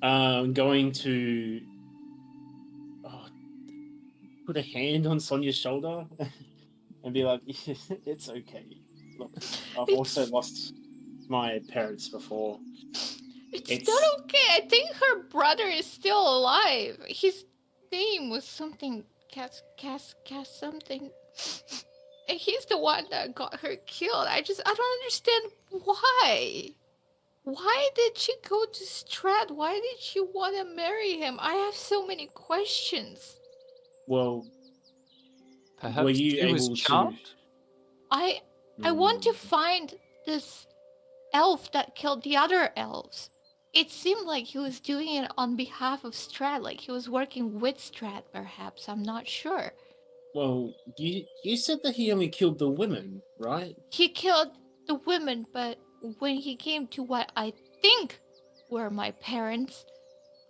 I'm going to put a hand on Sonia's shoulder and be like, it's okay. Look, I've also lost my parents before. It's not okay. I think her brother is still alive. His name was something Cass something. And he's the one that got her killed. I don't understand why. Why did she go to Strad? Why did she want to marry him? I have so many questions. Well, Perhaps were you she was able to? charmed? I want to find this elf that killed the other elves. It seemed like he was doing it on behalf of Strad, like he was working with Strad, perhaps. I'm not sure. Well, you said that he only killed the women, right? He killed the women, but when he came to what I think were my parents,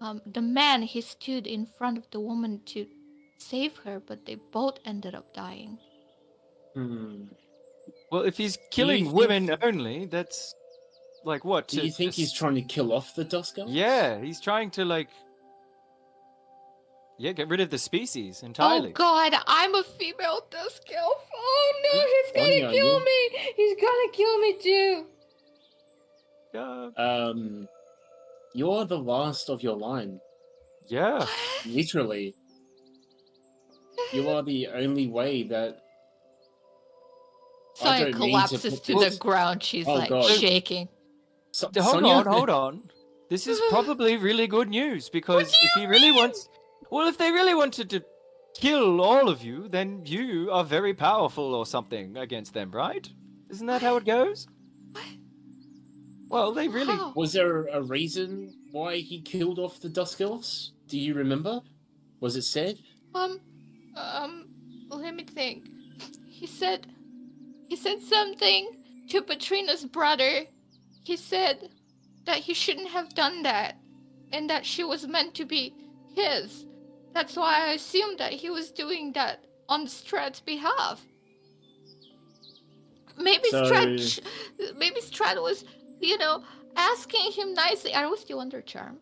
the man, he stood in front of the woman to save her, but they both ended up dying. Well, if he's you killing think- women only, that's like what? Do you think he's trying to kill off the Dusk Elves? Yeah, he's trying to get rid of the species Oh entirely. God, I'm a female Dusk Elf. Oh no, he's gonna Sonia, kill me. He's gonna kill me too. Yeah. You're the last of your line. Yeah. Literally. You are the only way that I Sonia don't mean to collapses put to this- the ground. She's Oh, like God. shaking. Hold on. This is probably really good news because if he really wants, well, if they really wanted to kill all of you, then you are very powerful or something against them, right? Isn't that how it goes? Well, they really. Wow. Was there a reason why he killed off the Dusk Elves? Do you remember? Was it said? Let me think. He said something to Patrina's brother. He said that he shouldn't have done that, and that she was meant to be his. That's why I assumed that he was doing that on Strad's behalf. Maybe So- Strad was, asking him nicely. Are we still under charm?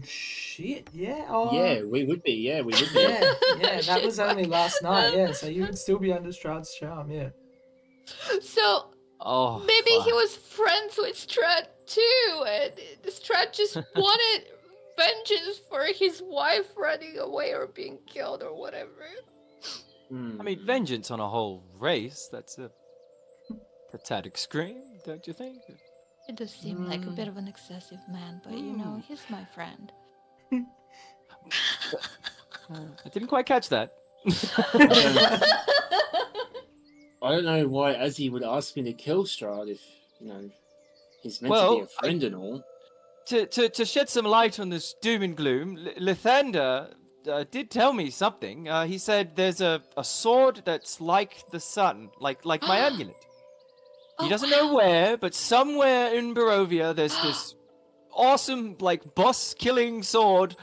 Shit, yeah. Oh, Yeah, we would be. Yeah, we would be. yeah, that was only last night, yeah, so you would still be under Strahd's charm, yeah. So Oh. maybe he fuck. was friends with Strad too, and Strad just wanted vengeance for his wife running away or being killed or whatever. Hmm. I mean, vengeance on a whole race, that's a tad extreme, don't you think? It does seem like a bit of an excessive man, but he's my friend. I didn't quite catch that. I don't know why Azzy would ask me to kill Strahd if, he's meant to Well, be a friend and all. To shed some light on this doom and gloom, Lathander did tell me something. He said there's a sword that's like the sun, like my amulet. He doesn't know where, but somewhere in Barovia there's this awesome, boss-killing sword.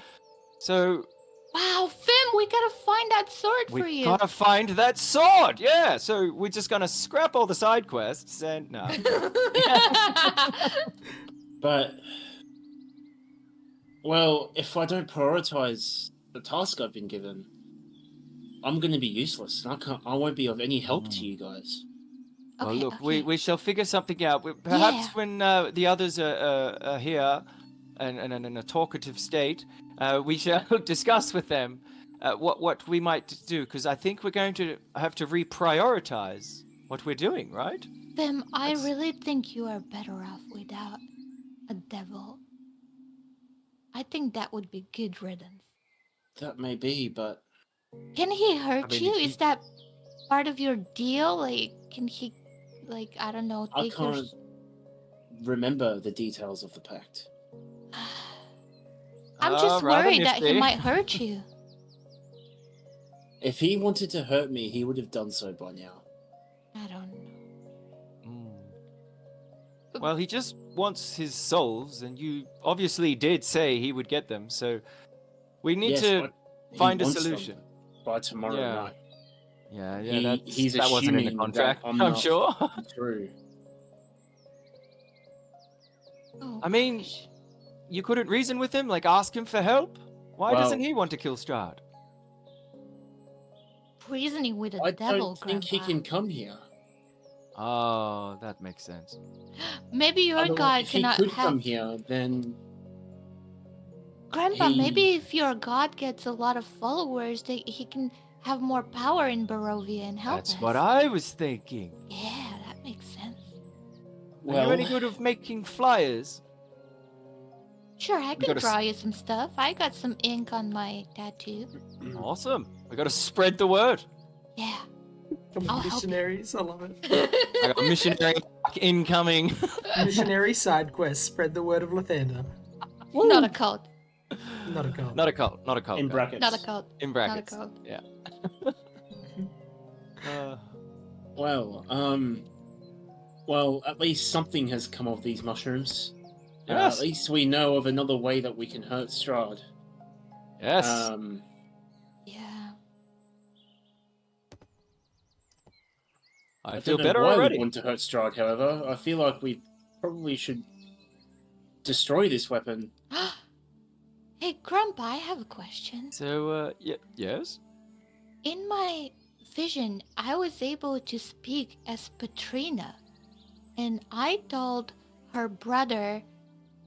So Wow, Fim, we gotta find that sword for we you. gotta find that sword. Yeah. So we're just gonna scrap all the side quests and no. But, well, if I don't prioritize the task I've been given, I'm going to be useless, and I won't be of any help to you guys. Well, Okay, look, okay. we shall figure something out. Perhaps Yeah. when the others are here and in a talkative state, we shall discuss with them what we might do, because I think we're going to have to reprioritize what we're doing, right? Fim, I That's- really think you are better off without a devil. I think that would be good riddance. That may be, but Can he hurt mean, you? if Is that part of your deal? Like, can he, I don't know, I take your... can't remember the details of the pact. I'm just rather worried that he nifty. might hurt you. If he wanted to hurt me, he would have done so by now. I don't know. Well, he just wants his souls, and you obviously did say he would get them, so we need Yes, to but he find a wants them solution. by tomorrow Yeah. night. Yeah, He's that wasn't in the assuming contract, that I'm I'm not sure. True. Oh, I mean, gosh. you couldn't reason with him, ask him for help? Why doesn't Well- he want to kill Strahd? Reasoning with a I devil, don't think he Grandpa. can come here. Oh, that makes sense. Maybe your Otherwise, god if he cannot could have... come here, then Grandpa, he- maybe if your god gets a lot of followers, he can have more power in Barovia and help That's us. what I was thinking. Yeah, that makes sense. Are you any good of making flyers? Sure, I can gotta draw you some stuff. I got some ink on my tattoo. Awesome. We gotta spread the word. Yeah. Come I'll on, help you. missionaries, I love it. I got a missionary incoming. Missionary side quest, spread the word of Lathander. Not a cult. Not a cult. Not a cult. Not a cult. in guys. brackets. Not a cult. In Not a brackets. cult. Yeah. Well, at least something has come of these mushrooms. Yes. At least we know of another way that we can hurt Strahd. Yes. Yeah. I I feel don't know better why already. we want to hurt Strahd, however. I feel like we probably should destroy this weapon. Hey, Grandpa, I have a question. So, yes? In my vision, I was able to speak as Patrina, and I told her brother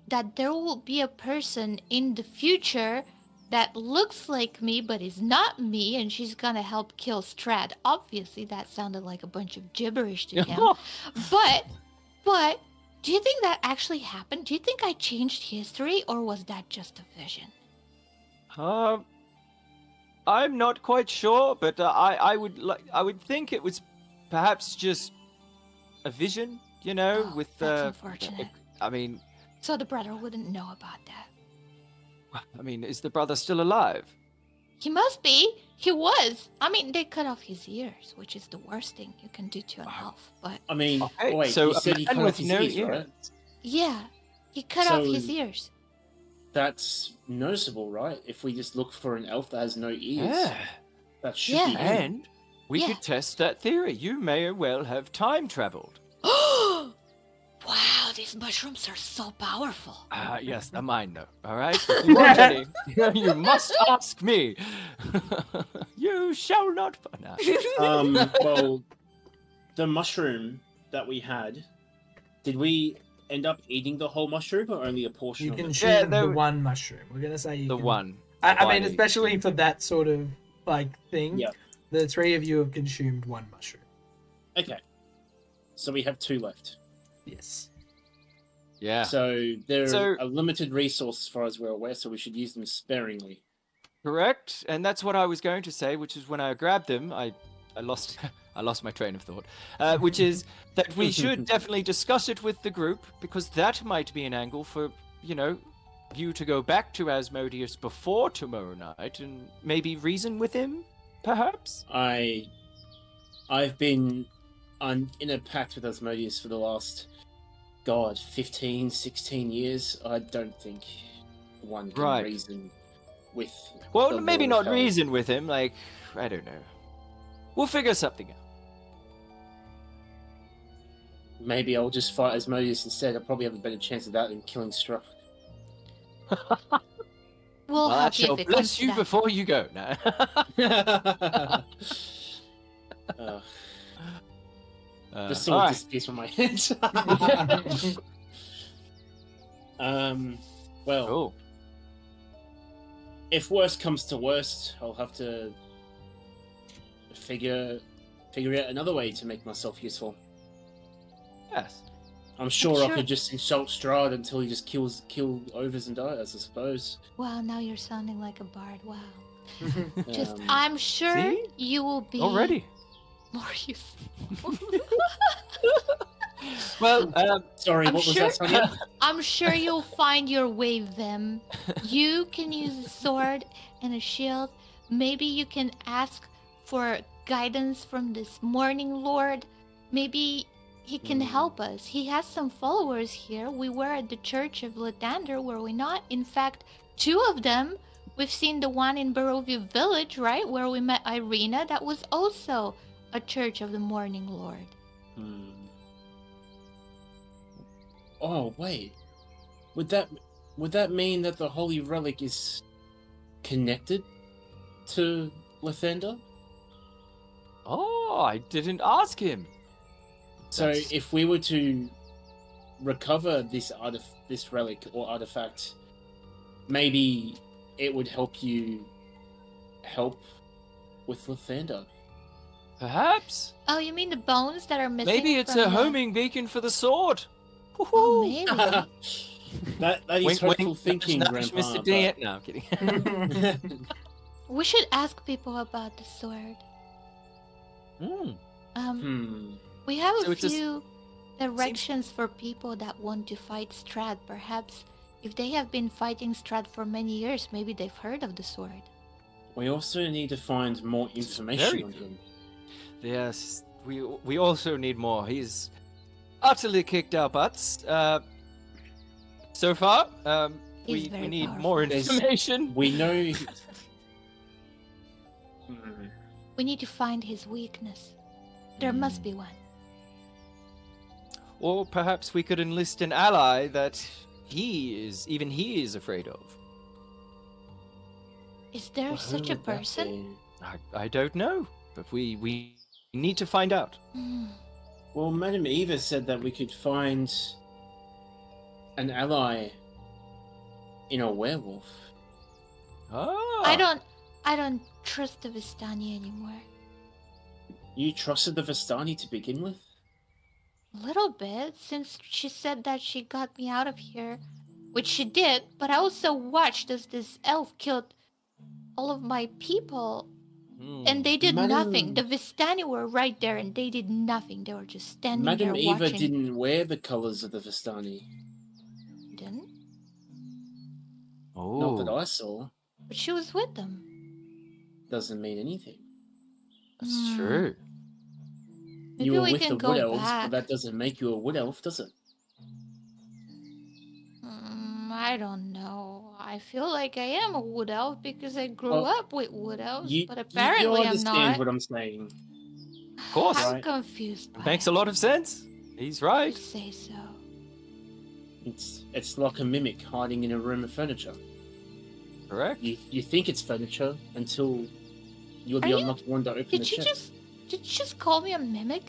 that there will be a person in the future that looks like me but is not me, and she's gonna help kill Strad. Obviously, that sounded like a bunch of gibberish to him. But do you think that actually happened? Do you think I changed history, or was that just a vision? I'm not quite sure, but I would think it was perhaps just a vision, Oh, with that's unfortunate. I mean, So the brother wouldn't know about that. is the brother still alive? He must be. He was. I mean, they cut off his ears, which is the worst thing you can do to an elf. But I mean, Okay, wait, so you a said he man cut with off his no ears, ear. right? yeah, he cut off his So- ears. That's noticeable, right? If we just look for an elf that has no ears, Yeah. that should Yeah. be him. And we Yeah. could test that theory. You may well have time traveled. Wow, these mushrooms are so powerful. Yes, the mine though. All right. If you want any, you must ask me. You shall not. No. Well, the mushroom that we had, did we end up eating the whole mushroom or only a portion You of can it? choose there the were- one mushroom. We're gonna say you The can... one. I One mean, each. especially for that sort of thing. Yeah. The three of you have consumed one mushroom. Okay. So we have 2 left. Yes. Yeah. So they're So- a limited resource as far as we're aware, so we should use them sparingly. Correct, and that's what I was going to say, which is when I grabbed them, I lost I lost my train of thought. Which is that we should definitely discuss it with the group because that might be an angle for you to go back to Asmodeus before tomorrow night and maybe reason with him, perhaps. I've been in a pact with Asmodeus for the last 15, 16 years. I don't think one can Right. reason with. Well, the maybe Lord of not Hell. reason with him. Like I don't know. We'll figure something out. Maybe I'll just fight Asmodeus instead. I'll probably have a better chance of that than killing Struck. We'll Well, I help you shall if it comes bless to you that. before you go. No. The sword alright. disappears from my head. Well, Cool. if worst comes to worst, I'll have to figure out another way to make myself useful. Yes. I'm sure I Sure. could just insult Strahd until he just kill Overs and dies, I suppose. Wow, now you're sounding like a bard. Wow. Just, Um, I'm sure see? you will be Already. more useful. Well, Sorry, I'm what was sure- that, Sonia? I'm sure you'll find your way, Vim. You can use a sword and a shield. Maybe you can ask for guidance from this Morning Lord. Maybe he can help us. He has some followers here. We were at the Church of Lathander, were we not? In fact, 2 of them. We've seen the one in Barovia Village, right? Where we met Irina. That was also a Church of the Morning Lord. Oh wait, would that mean that the Holy Relic is connected to Lathander? oh, I didn't ask him. So That's- if we were to recover this relic or artifact, maybe it would help you help with Lathander. Perhaps. Oh, you mean the bones that are missing? Maybe it's from a the- homing beacon for the sword. Oh, Woohoo. maybe. that is Wink, hopeful wink, thinking, nudge, nudge, Grandpa. Mr. Dan. No, I'm kidding. We should ask people about the sword. We have So a it's a s- few directions for people that want to fight Strad. Perhaps if they have been fighting Strad for many years, maybe they've heard of the sword. We also need to find more information very on him. Yes, we also need more. He's utterly kicked our butts. So far, He's we very need powerful. more There's- information. We know. We need to find his weakness. There must be one. Or perhaps we could enlist an ally that he is afraid of. Is there Who such a would that person? be? I don't know, but we need to find out. Hmm. Well, Madam Eva said that we could find an ally in a werewolf. Ah, I don't trust the Vistani anymore. You trusted the Vistani to begin with? A little bit, since she said that she got me out of here. Which she did, but I also watched as this elf killed all of my people. And they did Madam- nothing. The Vistani were right there and they did nothing. They were just standing Madam there Eva watching. didn't wear the colours of the Vistani. Didn't? Oh, Not that I saw. But she was with them. Doesn't mean anything. that's Hmm. true. Maybe You were we with can the go Wood Elves, back. but that doesn't make you a Wood Elf, does it? I don't know. I feel like I am a wood elf because I grew Well, up with wood elves, You, but you apparently I'm understand not. what I'm saying. Of course. I'm Right. confused. By Makes it. a lot of sense. He's You right. say so. It's like a mimic hiding in a room of furniture. Correct. You think it's furniture until you're the Are you- unlucky one to open the Did you chest. just call me a mimic?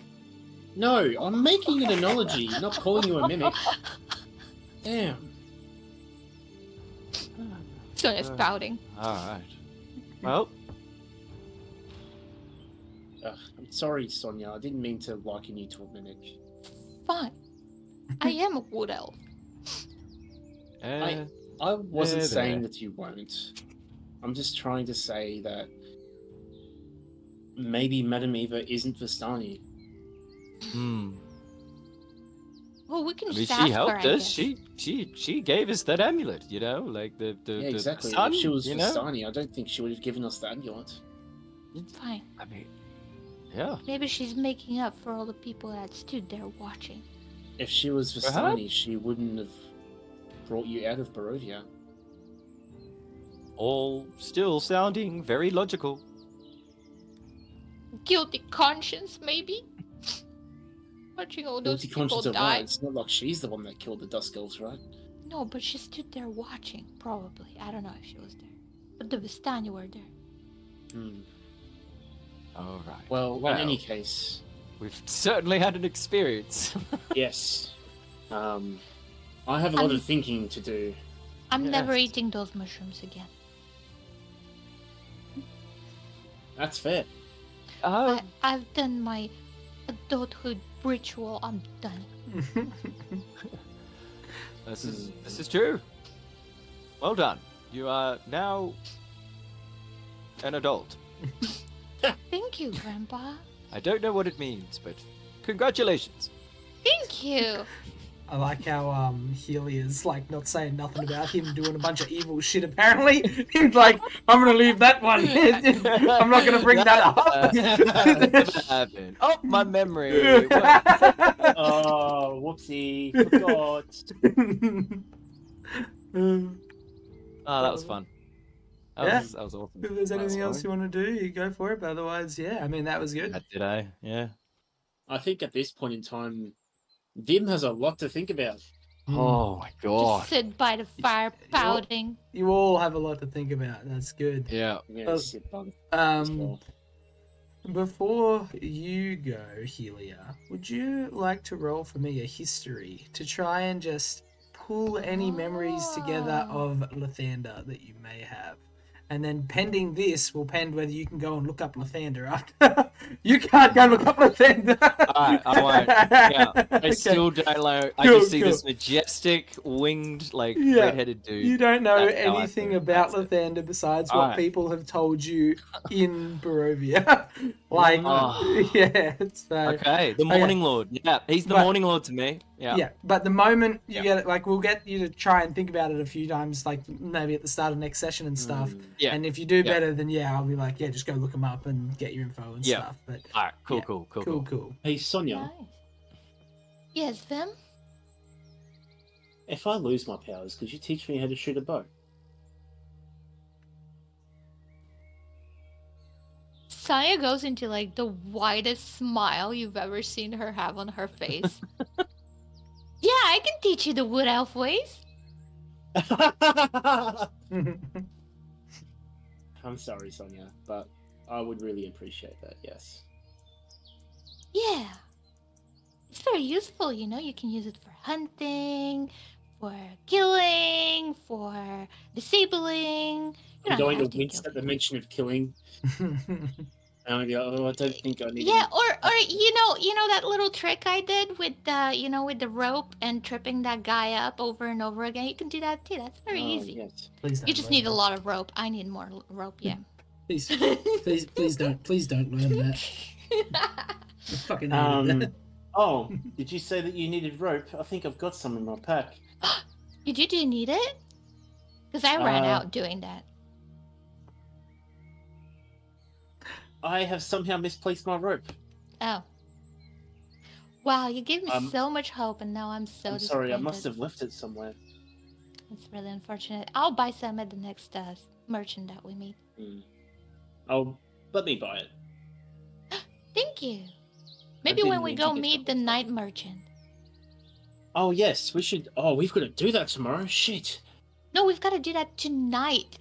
No, I'm making an analogy, not calling you a mimic. Damn. Sonia's pouting. All right. Well, I'm sorry, Sonia. I didn't mean to liken you to a mimic. Fine. I am a wood elf. uh, I wasn't There, saying there. that you won't. I'm just trying to say that maybe Madame Eva isn't Vistani. Well, we can I mean, just she ask her, helped I us. guess. She gave us that amulet. You know, like the Yeah, exactly. sun. If she was you know? Vistani, I don't think she would have given us the amulet. Fine. I mean, yeah. Maybe she's making up for all the people that stood there watching. If she was Vistani, she wouldn't have brought you out of Barovia. All still sounding very logical. Guilty conscience, maybe? Watching all those Guilty people conscience of die. what? It's not like she's the one that killed the Dusk Elves, right? No, but she stood there watching, probably. I don't know if she was there. But the Vistani were there. Hmm. All right. Well, in any case, we've certainly had an experience. yes. I have a lot of thinking to do. I'm never Yes. eating those mushrooms again. That's fair. Oh, I've done my adulthood ritual. I'm done. this is true. Well done. You are now an adult. Thank you, Grandpa. I don't know what it means, but congratulations. Thank you. I like how Healy is like not saying nothing about him doing a bunch of evil shit. Apparently, he's like, I'm gonna leave that one. I'm not gonna bring that up. Never happened. Oh, my memory. Oh, whoopsie. Forgot. Oh, that was fun. Yeah. That was awesome. If there's That was anything else you fun. want to do, you go for it. But otherwise, yeah, I mean that was good. Did I? Yeah. I think at this point in time, Dim has a lot to think about. Oh my god. Just sit by the fire pouting. You all have a lot to think about. That's good. Yeah. Yeah, Oh, sit by the Um, before you go, Helia, would you like to roll for me a history to try and just pull any memories together of Lathander that you may have? And then pending this will pend whether you can go and look up Lathander after. You can't go look up Lathander. Alright, I won't. Yeah. I Okay. still don't know. I Cool, just see cool. this majestic, winged, like, Yeah. red-headed dude. You don't know That's how I anything feel. about That's it. Lathander besides what Alright. people have told you in Barovia. Like, Oh. yeah. So, Okay, the Morning Lord. Yeah, he's the But- Morning Lord to me. Yeah. yeah, but the moment you Yeah. get it, like, we'll get you to try and think about it a few times, like maybe at the start of next session and stuff. Yeah. And if you do Yeah. better, then yeah, I'll be like, yeah, just go look them up and get your info and Yeah. stuff. But Alright, cool, Yeah. cool. cool. Hey, Sonia, Nice. Yes, Vim? If I lose my powers, could you teach me how to shoot a bow? Saya goes into like the widest smile you've ever seen her have on her face. Yeah, I can teach you the wood elf ways. I'm sorry, Sonia, but I would really appreciate that, yes. Yeah. It's very useful, you know. You can use it for hunting, for killing, for disabling. You I'm don't going to have to wince kill at the people. mention of killing. And I'm going to go, oh, I don't think I need Yeah, to. or you know that little trick I did with the with the rope and tripping that guy up over and over again. You can do that too. That's very Oh, easy. yes. Please You don't just learn need a that. lot of rope. I need more rope. Yeah. Please, please don't learn that. I fucking hated that. Oh, did you say that you needed rope? I think I've got some in my pack. Do you need it? Because I ran Uh, out doing that. I have somehow misplaced my rope. Oh. Wow, you gave me Um, so much hope, and now I'm so I'm sorry, I disappointed. must have left it somewhere. It's really unfortunate. I'll buy some at the next merchant that we meet. Oh, let me buy it. Thank you. Maybe didn't when we mean to go get meet the double night merchant. Oh, yes, we should. Oh, we've got to do that tomorrow. Shit. No, we've got to do that tonight.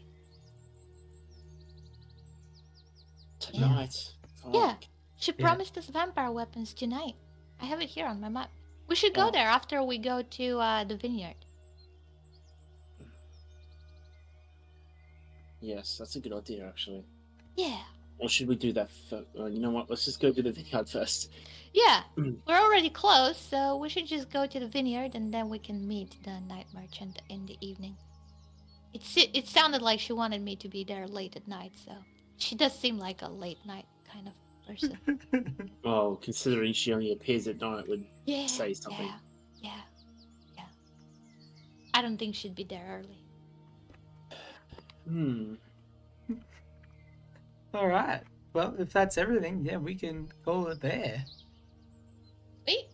Tonight. Yeah. Fuck. She Yeah. promised us vampire weapons tonight. I have it here on my map. We should go Oh. there after we go to the vineyard. Yes, that's a good idea, actually. Yeah. Or should we do that first? You know what? Let's just go to the vineyard first. Yeah. Mm. We're already close, so we should just go to the vineyard and then we can meet the night merchant in the evening. It sounded like she wanted me to be there late at night, so she does seem like a late night kind of person. Oh, considering she only appears at night, would Yeah. say something. Yeah. I don't think she'd be there early. All right. Well, if that's everything, yeah, we can call it there. Sweet.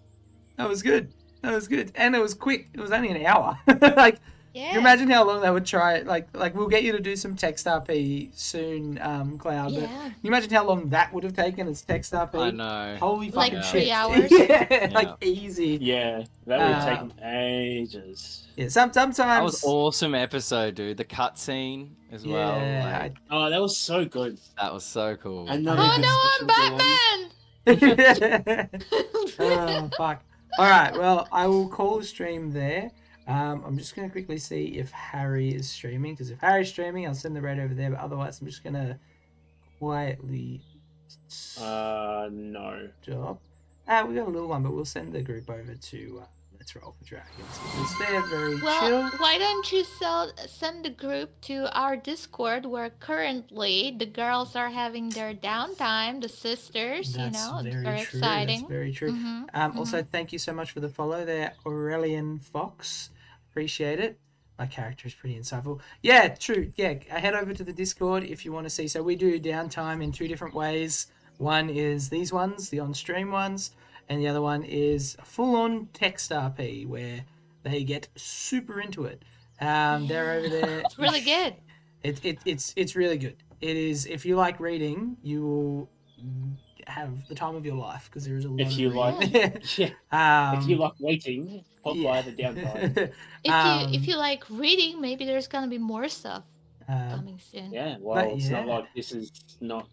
That was good. And it was quick. It was only an hour. Like, Yeah. you imagine how long they would try. Like we'll get you to do some text RP soon, Cloud. But Yeah. you imagine how long that would have taken as text RP. I know. Holy Like fucking 3 shit. hours? Yeah, like easy. Yeah, that would have taken ages. Yeah, sometimes. That was awesome episode, dude. The cutscene as well. Yeah. Like, Oh, that was so good. that was so cool. Another Oh good no, I'm special Batman! Oh, fuck. All right. Well, I will call the stream there. I'm just going to quickly see if Harry is streaming, because if Harry's streaming, I'll send the raid over there. But otherwise, I'm just going to quietly No. stop. We got a little one, but we'll send the group over to Let's Roll for Dragons, because they're very Well, chill. why don't you send the group to our Discord where currently the girls are having their downtime, the sisters, That's it's very very true. exciting. That's very true. Mhm, Also, thank you so much for the follow there, Aurelian Fox. Appreciate it. My character is pretty insightful. Yeah, true. Yeah, head over to the Discord if you want to see. So we do downtime in two different ways. One is these ones, the on-stream ones, and the other one is full-on text RP where they get super into it. They're over there. It's really good. It's really good. It is. If you like reading, you will have the time of your life, because there is a lot. If you like, yeah. if you like waiting, pop by the downtime. If you like reading, maybe there's gonna be more stuff coming soon. Yeah, well, it's not yeah. like this is not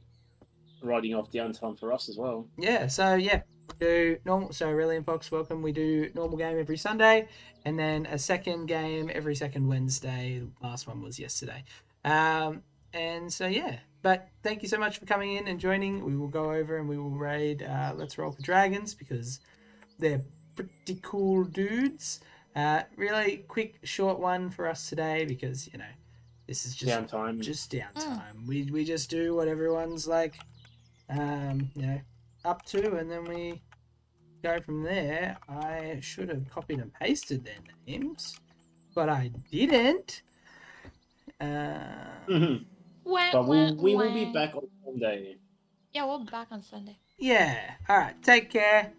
riding off downtime for us as well. Yeah. So yeah, do normal. So Aurelian Fox, welcome. We do normal game every Sunday, and then a second game every second Wednesday. The last one was yesterday. And so yeah. But thank you so much for coming in and joining. We will go over and we will raid Let's Roll for Dragons, because they're pretty cool dudes. Really quick, short one for us today, because this is just Downtime. Just downtime. We just do what everyone's like, up to, and then we go from there. I should have copied and pasted their names, but I didn't. But we will be back on Sunday. Yeah, we'll be back on Sunday. Yeah. All right. Take care.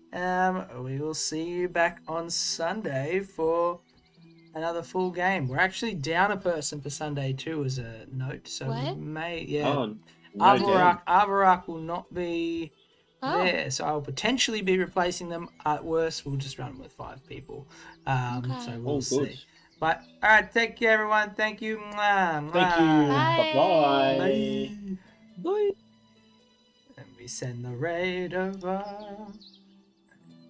We will see you back on Sunday for another full game. We're actually down a person for Sunday too, as a note. So we What? may, yeah. Oh, no doubt. Avarak will not be Oh. there, so I'll potentially be replacing them. At worst, we'll just run with 5 people. Okay. So we'll Oh, good. see. But all right, take care, everyone. Thank you. Mwah, Thank you. Bye. Bye-bye. Bye. Bye. And we send the raid over.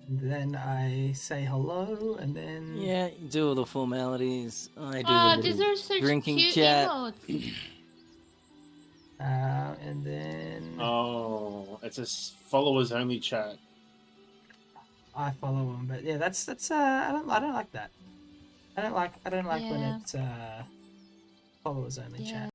And then I say hello, and then Yeah, you do all the formalities. I do the Oh, little these are such drinking cute chat. emotes. and then Oh, it's a followers only chat. I follow them. But yeah, that's I don't like that. I don't like when Yeah. it's followers only Yeah. chat.